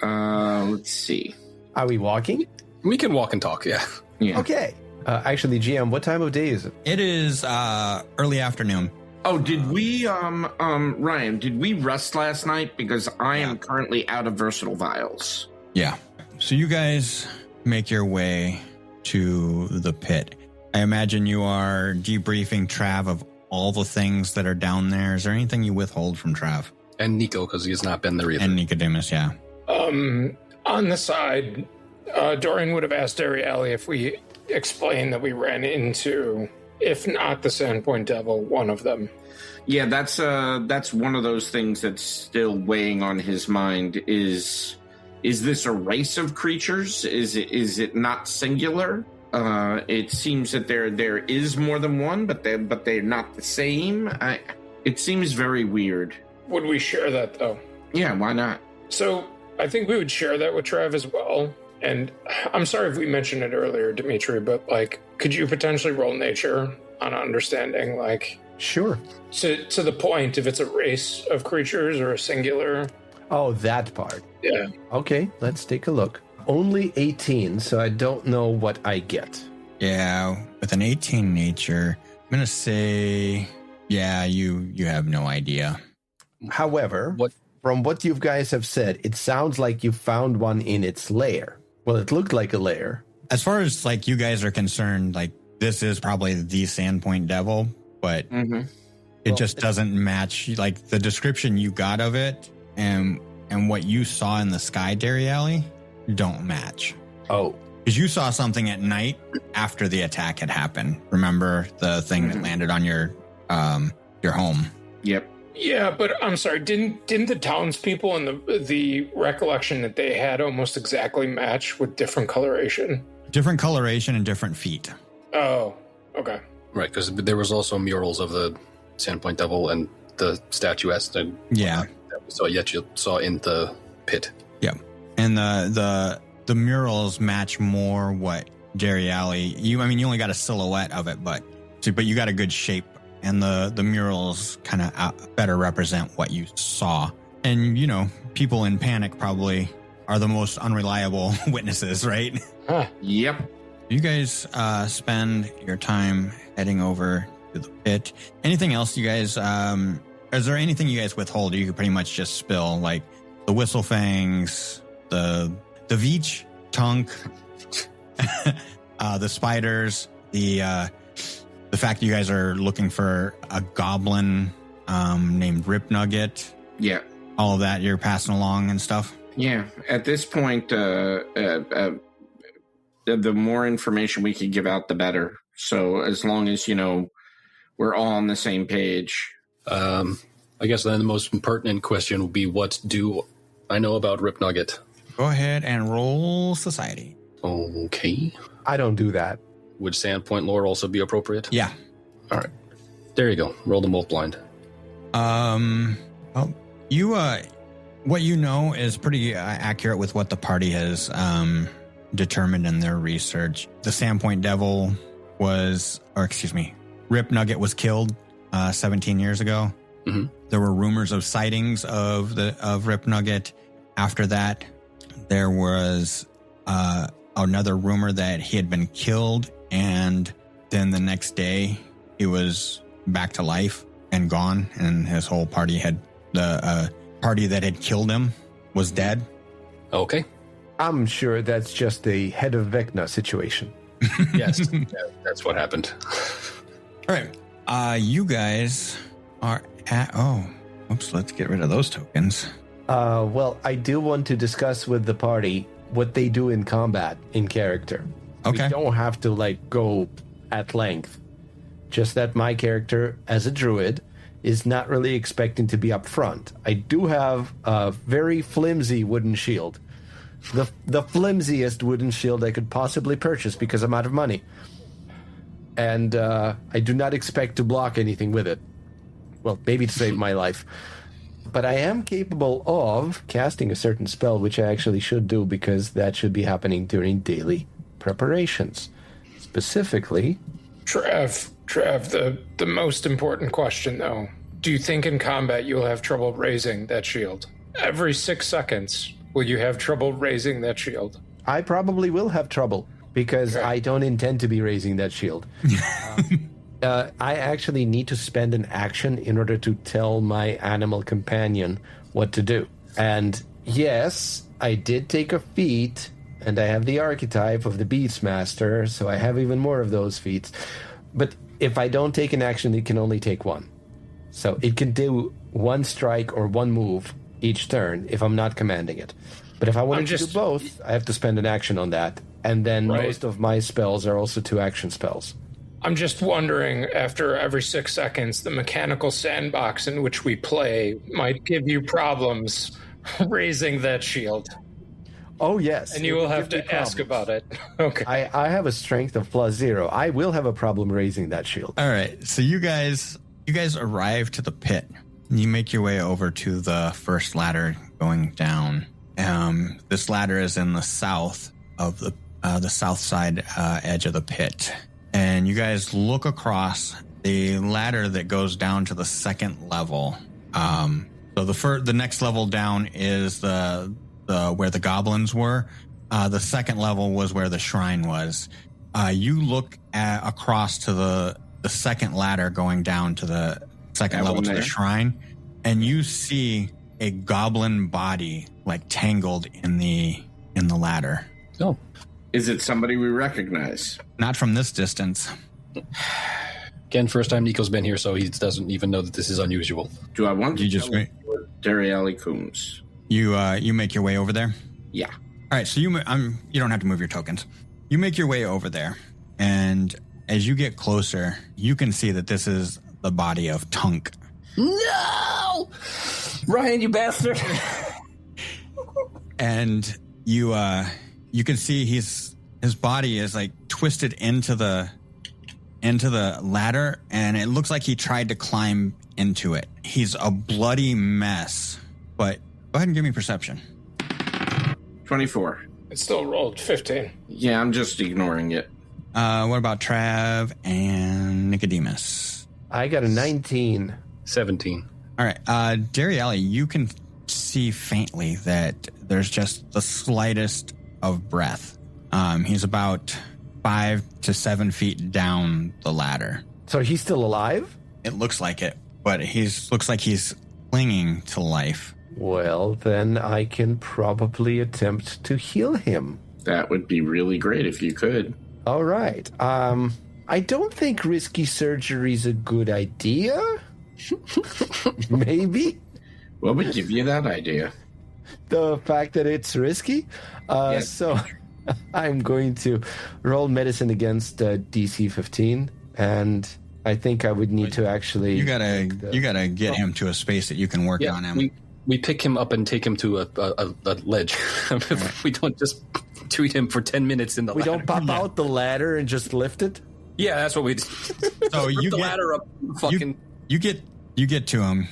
Let's see. Are we walking? We can walk and talk, yeah. Okay. Actually, GM, what time of day is it? It is early afternoon. Oh, did we, Ryan, did we rest last night? Because I am currently out of versatile vials. Yeah. So you guys make your way to the pit. I imagine you are debriefing Trav of all the things that are down there. Is there anything you withhold from Trav? And Nico, because he has not been there either. And Nicodemus, yeah. On the side, Dorian would have asked Ariali if we explained that we ran into, if not the Sandpoint Devil, one of them. Yeah, that's one of those things that's still weighing on his mind. Is this a race of creatures? Is it not singular? It seems that there is more than one, but they're not the same. It seems very weird. Would we share that, though? Yeah, why not? So I think we would share that with Trav as well. And I'm sorry if we mentioned it earlier, Dimitri, but could you potentially roll nature on understanding, Sure. to the point if it's a race of creatures or a singular? Oh, that part. Yeah. Okay, let's take a look. Only 18, so I don't know what I get. Yeah, with an 18 nature, I'm going to say, yeah, you have no idea. However, from what you guys have said, it sounds like you found one in its lair. Well, it looked like a lair. As far as like you guys are concerned, like this is probably the Sandpoint Devil, but it just doesn't match like the description you got of it and what you saw in the Sky Dairy Alley don't match. Oh. Because you saw something at night after the attack had happened. Remember the thing that landed on your home? Yep. Yeah, but I'm sorry. Didn't the townspeople and the recollection that they had almost exactly match with different coloration? Different coloration and different feet. Oh, okay. Right, because there was also murals of the Sandpoint Devil and the statuette. And yeah. So yet you saw in the pit. Yeah, and the murals match more what Dairy Alley. You only got a silhouette of it, but you got a good shape. And the murals kind of better represent what you saw. And, people in panic probably are the most unreliable witnesses, right? Huh. Yep. You guys spend your time heading over to the pit. Anything else you guys, is there anything you guys withhold? You could pretty much just spill, like the whistle fangs, the Veach tunk, the spiders, the fact you guys are looking for a goblin named Rip Nugget. Yeah. All of that you're passing along and stuff. Yeah. At this point, the more information we can give out, the better. So as long as, we're all on the same page. I guess then the most pertinent question would be, what do I know about Rip Nugget? Go ahead and roll society. Okay. I don't do that. Would Sandpoint lore also be appropriate? Yeah. All right. There you go. Roll the wolf blind. What you know is pretty accurate with what the party has determined in their research. The Sandpoint Devil Rip Nugget was killed 17 years ago. Mm-hmm. There were rumors of sightings of Rip Nugget. After that, there was another rumor that he had been killed, and then the next day he was back to life and gone, and his whole party the party that had killed him was dead. Okay. I'm sure that's just a head of Vecna situation. Yes, that's what happened. All right. You guys are at... let's get rid of those tokens. Well, I do want to discuss with the party what they do in combat in character. Okay. We don't have to, go at length. Just that my character, as a druid, is not really expecting to be up front. I do have a very flimsy wooden shield. The flimsiest wooden shield I could possibly purchase because I'm out of money. And I do not expect to block anything with it. Well, maybe to save my life. But I am capable of casting a certain spell, which I actually should do because that should be happening during daily preparations. Specifically... Trev, the most important question, though. Do you think in combat you will have trouble raising that shield? Every 6 seconds, will you have trouble raising that shield? I probably will have trouble because I don't intend to be raising that shield. I actually need to spend an action in order to tell my animal companion what to do. And yes, I did take a feat, and I have the archetype of the Beastmaster, so I have even more of those feats. But if I don't take an action, it can only take one. So it can do one strike or one move each turn if I'm not commanding it. But if I want to do both, I have to spend an action on that. And then most of my spells are also 2-action spells. I'm just wondering, after every 6 seconds, the mechanical sandbox in which we play might give you problems raising that shield. Oh, yes. And you will have to ask about it. Okay. I have a strength of +0. I will have a problem raising that shield. All right. So you guys arrive to the pit. You make your way over to the first ladder going down. This ladder is in the south of the south side edge of the pit. And you guys look across the ladder that goes down to the second level. So the next level down is the where the goblins were. The second level was where the shrine was. You look across to the second ladder going down to the second level to the shrine, and you see a goblin body like tangled in the ladder. Oh, is it somebody we recognize? Not from this distance. Again, first time Nico's been here, so he doesn't even know that this is unusual. Do I want to just wait? Dariali Coombs. You make your way over there? Yeah. All right, so you don't have to move your tokens. You make your way over there, and as you get closer, you can see that this is the body of Tunk. No! Ryan, you bastard! And you can see his body is like twisted into the ladder, and it looks like he tried to climb into it. He's a bloody mess. But go ahead and give me perception. 24. It still rolled 15. Yeah, I'm just ignoring it. What about Trav and Nicodemus? I got a 19. 17. All right. Dariali, you can see faintly that there's just the slightest of breath. He's about 5 to 7 feet down the ladder. So he's still alive? It looks like it, but looks like he's clinging to life. Well, then I can probably attempt to heal him. That would be really great if you could. All right. I don't think risky surgery's a good idea. Maybe. What would give you that idea? The fact that it's risky. Yes. So I'm going to roll medicine against DC 15, and I think I would need to actually. You gotta get him to a space that you can work on him. We pick him up and take him to a ledge. We don't just treat him for 10 minutes in the ladder. We don't pop out the ladder and just lift it? Yeah, that's what we do. So you the get, ladder up. Fucking. You get to him.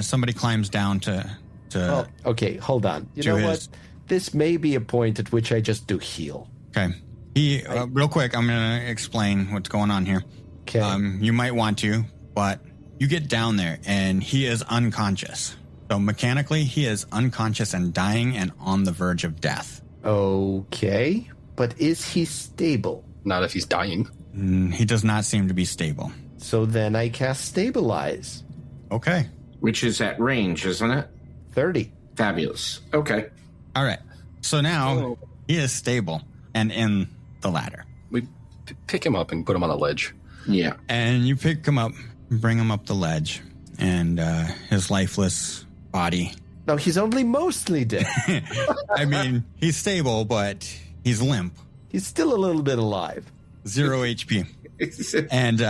Somebody climbs down to. Oh, okay, hold on. You know what? This may be a point at which I just do heal. Okay. Real quick, I'm going to explain what's going on here. Okay. You might want to, but you get down there and he is unconscious. So mechanically, he is unconscious and dying and on the verge of death. Okay, but is he stable? Not if he's dying. He does not seem to be stable. So then I cast Stabilize. Okay. Which is at range, isn't it? 30. Fabulous. Okay. All right. So now he is stable and in the ladder. We pick him up and put him on a ledge. Yeah. And you pick him up, bring him up the ledge, and his lifeless body. No, he's only mostly dead. I mean, he's stable, but he's limp. He's still a little bit alive. 0 HP. And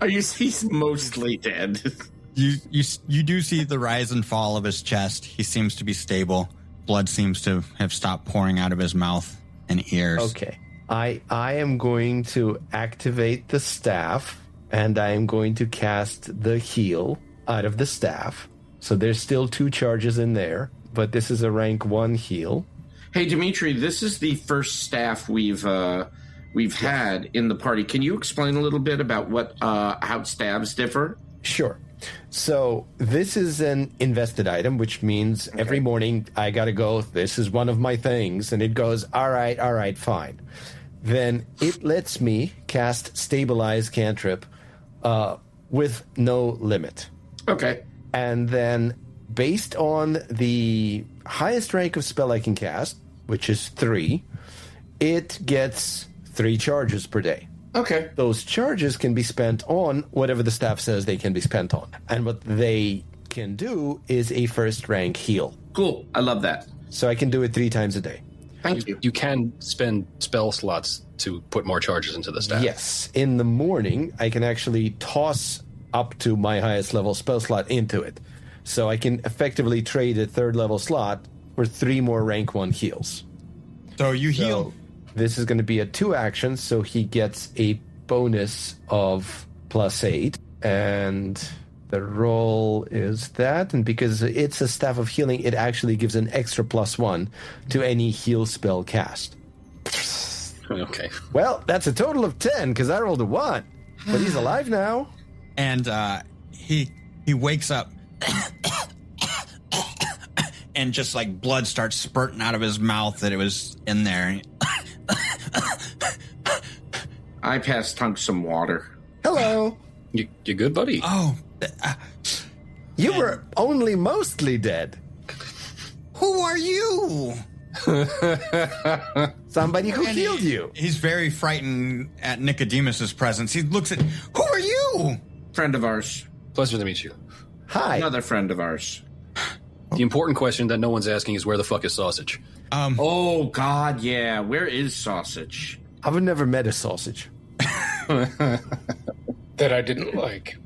he's mostly dead. You do see the rise and fall of his chest. He seems to be stable. Blood seems to have stopped pouring out of his mouth and ears. Okay. I am going to activate the staff, and I am going to cast the heal out of the staff. So there's still 2 charges in there, but this is a rank 1 heal. Hey, Dimitri, this is the first staff we've had in the party. Can you explain a little bit about how staves differ? Sure. So this is an invested item, which means every morning I got to go, this is one of my things, and it goes, all right, fine. Then it lets me cast Stabilize cantrip with no limit. Okay. And then based on the highest rank of spell I can cast, which is 3, it gets 3 charges per day. Okay. Those charges can be spent on whatever the staff says they can be spent on. And what they can do is a first rank heal. Cool. I love that. So I can do it 3 times a day. Thank you. You can spend spell slots to put more charges into the staff. Yes. In the morning, I can actually toss up to my highest level spell slot into it. So I can effectively trade a 3rd level slot for 3 more rank 1 heals. So you heal. This is going to be a 2 action, so he gets a bonus of +8. And the roll is that. And because it's a Staff of Healing, it actually gives an extra +1 to any heal spell cast. Okay. Well, that's a total of 10, because I rolled a 1. But he's alive now. And he wakes up and just like blood starts spurting out of his mouth that it was in there. I passed Tunk some water. Hello. You good, buddy? Oh, You were only mostly dead. who are you? Somebody who killed you. He's very frightened at Nicodemus's presence. He looks at, who are you? Friend of ours. Pleasure to meet you. Hi. Another friend of ours. The important question that no one's asking is where the fuck is sausage? Oh, God, yeah. Where is sausage? I've never met a sausage. That I didn't like.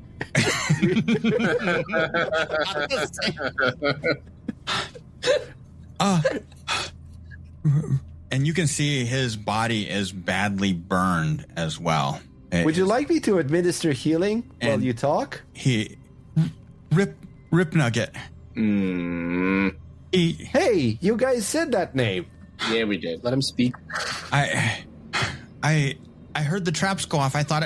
And you can see his body is badly burned as well. Would you like me to administer healing while you talk? Rip Nugget. Hey, you guys said that name. Yeah, we did. Let him speak. I heard the traps go off. I thought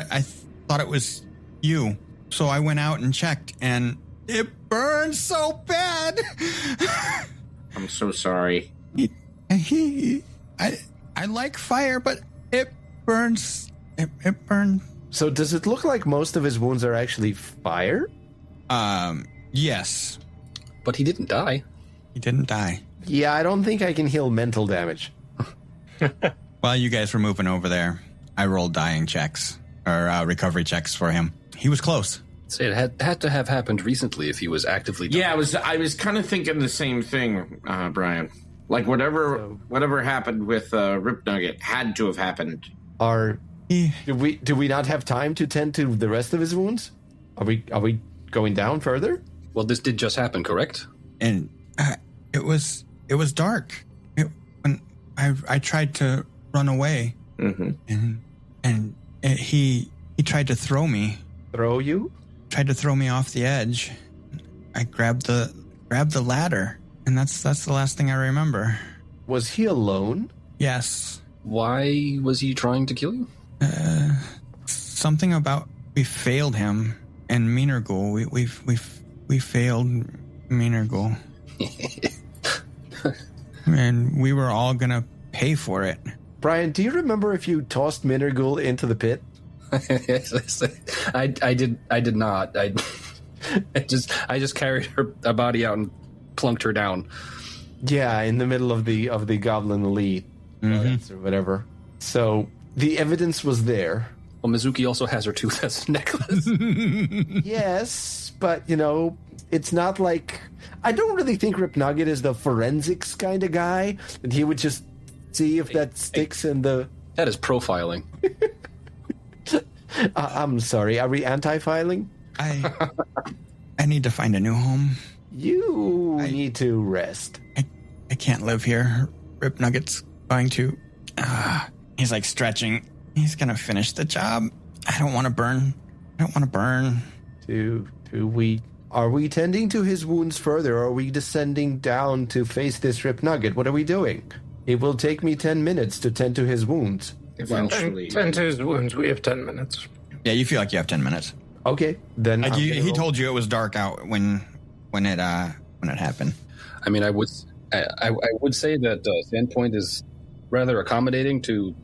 it was you. So I went out and checked, and it burned so bad. I'm so sorry. I like fire, but it burns. It burned. So does it look like most of his wounds are actually fire? Yes. But he didn't die. He didn't die. Yeah, I don't think I can heal mental damage. While you guys were moving over there, I rolled dying checks or recovery checks for him. He was close. It had to have happened recently if he was actively dying. Yeah, I was kind of thinking the same thing, Brian. Like whatever happened with Rip Nugget had to have happened. Do we not have time to tend to the rest of his wounds? Are we going down further? Well, this did just happen, correct? And it was dark. When I tried to run away, and he tried to throw me. Throw you? Tried to throw me off the edge. I grabbed the ladder, and that's the last thing I remember. Was he alone? Yes. Why was he trying to kill you? Something about we failed him and Minergul. We failed Minergul. And we were all gonna pay for it. Brian, do you remember if you tossed Minergul into the pit? I did not. I just carried her body out and plunked her down. Yeah, in the middle of the Goblin Elite or whatever. So the evidence was there. Well, Mizuki also has her tooth as a necklace. Yes, but it's not like I don't really think Rip Nugget is the forensics kind of guy, and he would just see if that sticks in the. That is profiling. I'm sorry. Are we anti-filing? I need to find a new home. You need to rest. I can't live here. Rip Nugget's going to. He's like stretching. He's gonna finish the job. I don't want to burn. Are we tending to his wounds further, or are we descending down to face this Rip Nugget? What are we doing? It will take me 10 minutes to tend to his wounds. Eventually. Tend to his wounds. We have 10 minutes. Yeah, you feel like you have 10 minutes. Okay, then he told you it was dark out when it happened. I mean, I would say that Sandpoint is rather accommodating to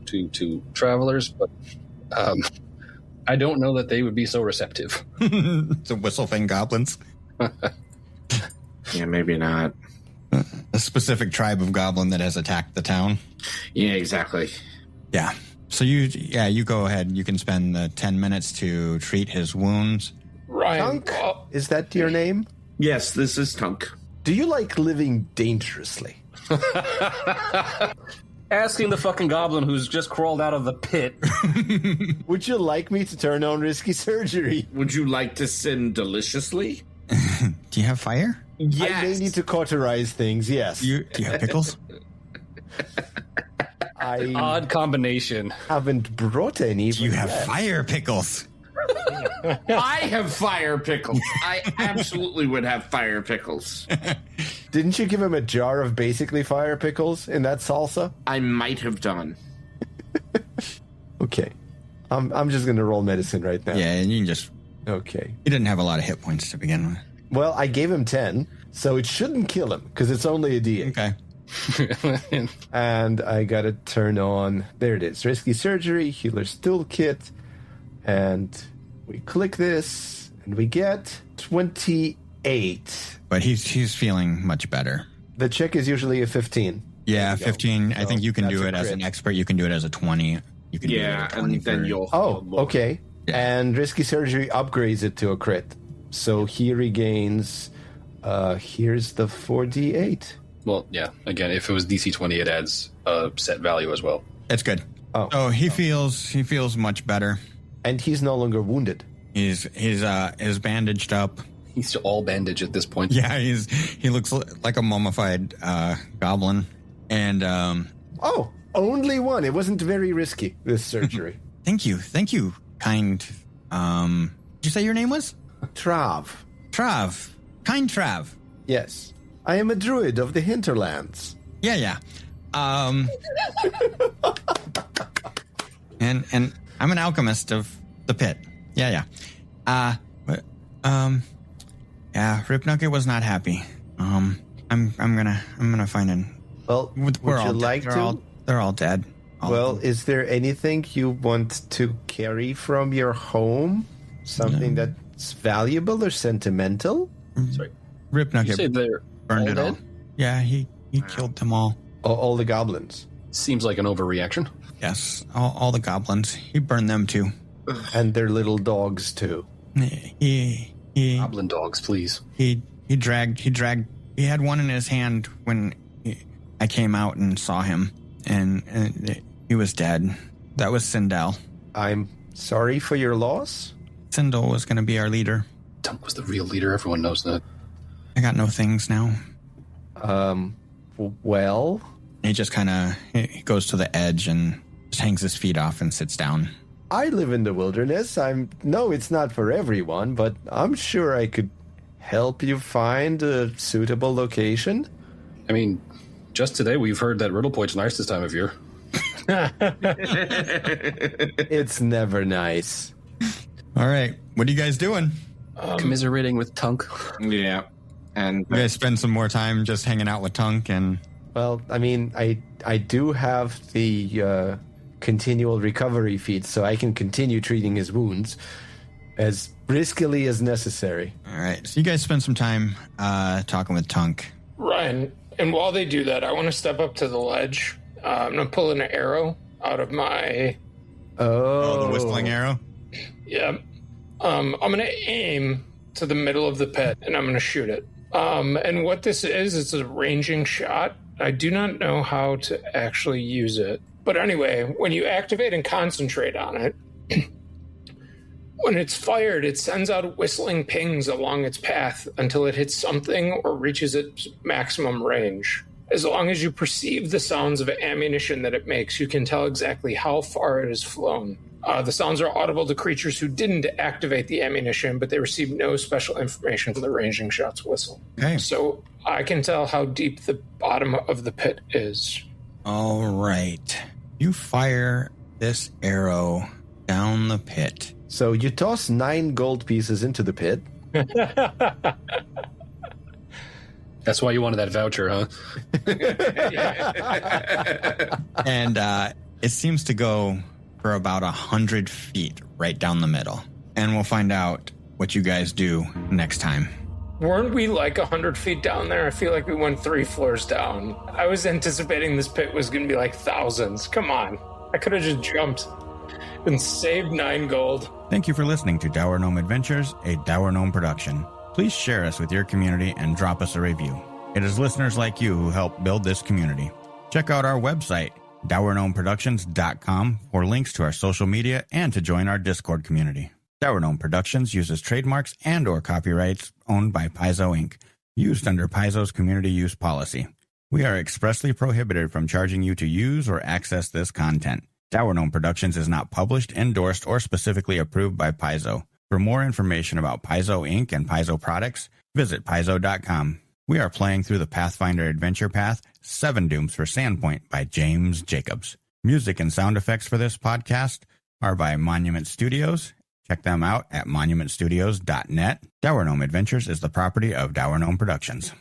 travelers, but I don't know that they would be so receptive. The Whistlefang goblins. Yeah, maybe not. A specific tribe of goblin that has attacked the town. Yeah, exactly. Yeah. So you go ahead. You can spend the 10 minutes to treat his wounds. Ryan, Tunk? Is that your name? Yes, this is Tunk. Do you like living dangerously? Asking the fucking goblin who's just crawled out of the pit. Would you like me to turn on risky surgery? Would you like to sin deliciously? Do you have fire? Yes. I may need to cauterize things, yes. Do you have pickles? I Odd combination. haven't brought any. Do you have fire pickles? I have fire pickles. I absolutely would have fire pickles. Didn't you give him a jar of basically fire pickles in that salsa? I might have done. Okay. I'm just going to roll medicine right now. Yeah, and you can just... Okay. He didn't have a lot of hit points to begin with. Well, I gave him 10, So it shouldn't kill him because it's only a D8. Okay. And I got to turn on, there it is, Risky Surgery, Healer's Toolkit. And we click this and we get 28. But he's feeling much better. The check is usually a 15. Yeah, 15. I think you can that's do a it as crit. an expert. You can do it as a 20. You can do it as a 20 and then for- you'll. Oh, okay. Yeah. And Risky Surgery upgrades it to a crit. So he regains, here's the 4d8. Well, yeah. Again, if it was DC 20, it adds a set value as well. It's good. Oh. So he feels much better. And he's no longer wounded. He's bandaged up. He's all bandage at this point. Yeah, he looks like a mummified goblin. And Oh, only one. It wasn't very risky, this surgery. thank you, kind. Did you say your name was Trav. Trav? Kind Trav. Yes. I am a druid of the hinterlands. Yeah. And I'm an alchemist of the pit. Yeah. Rip Nugget was not happy. I'm gonna find an. Well, would you like to? They're all dead. Well, is there anything you want to carry from your home? Something that's valuable or sentimental? Sorry. Rip You Nugget say they're burned all it all. dead? Yeah, he killed them all. All the goblins. Seems like an overreaction. Yes, all the goblins. He burned them too. And their little dogs, too. He Goblin dogs, please. he dragged. He had one in his hand when I came out and saw him, and he was dead. That was Sindel. I'm sorry for your loss. Sindel was going to be our leader. Dunk was the real leader. Everyone knows that. I got no things now. Well, He just kind of he goes to the edge and just hangs his feet off and sits down. I live in the wilderness. No, it's not for everyone, but I'm sure I could help you find a suitable location. I mean, just today we've heard that Riddle Point's nice this time of year. It's never nice. All right, what are you guys doing? Commiserating with Tunk. Yeah. And You guys spend some more time just hanging out with Tunk and Well, I mean, I do have the continual recovery feat, so I can continue treating his wounds as riskily as necessary. all right. So you guys spend some time talking with Tunk. Ryan, and while they do that, I want to step up to the ledge. I'm going to pull an arrow out of my... Oh, the whistling arrow. Yeah. I'm going to aim to the middle of the pit, and I'm going to shoot it. And what this is, it's a ranging shot. I do not know how to actually use it. But anyway, when you activate and concentrate on it, when it's fired, it sends out whistling pings along its path until it hits something or reaches its maximum range. As long as you perceive the sounds of ammunition that it makes, you can tell exactly how far it has flown. The sounds are audible to creatures who didn't activate the ammunition, but they receive no special information from the ranging shot's whistle. Okay. So I can tell how deep the bottom of the pit is. All right. You fire this arrow down the pit. So you toss 9 gold pieces into the pit. That's why you wanted that voucher, huh? And it seems to go for about 100 feet right down the middle. And we'll find out what you guys do next time. Weren't we like 100 feet down there? I feel like we went 3 floors down. I was anticipating this pit was going to be like thousands. Come on. I could have just jumped and saved 9 gold. Thank you for listening to Dour Gnome Adventures, a Dour Gnome production. Please share us with your community and drop us a review. It is listeners like you who help build this community. Check out our website, DourGnomeProductions.com, for links to our social media and to join our Discord community. Dour Gnome Productions uses trademarks and or copyrights owned by Paizo Inc., used under Paizo's community use policy. We are expressly prohibited from charging you to use or access this content. Dour Gnome Productions is not published, endorsed, or specifically approved by Paizo. For more information about Paizo Inc. and Paizo products, visit Paizo.com. We are playing through the Pathfinder Adventure Path, 7 Dooms for Sandpoint by James Jacobs. Music and sound effects for this podcast are by Monument Studios. Check them out at monumentstudios.net. Dour Gnome Adventures is the property of Dour Gnome Productions.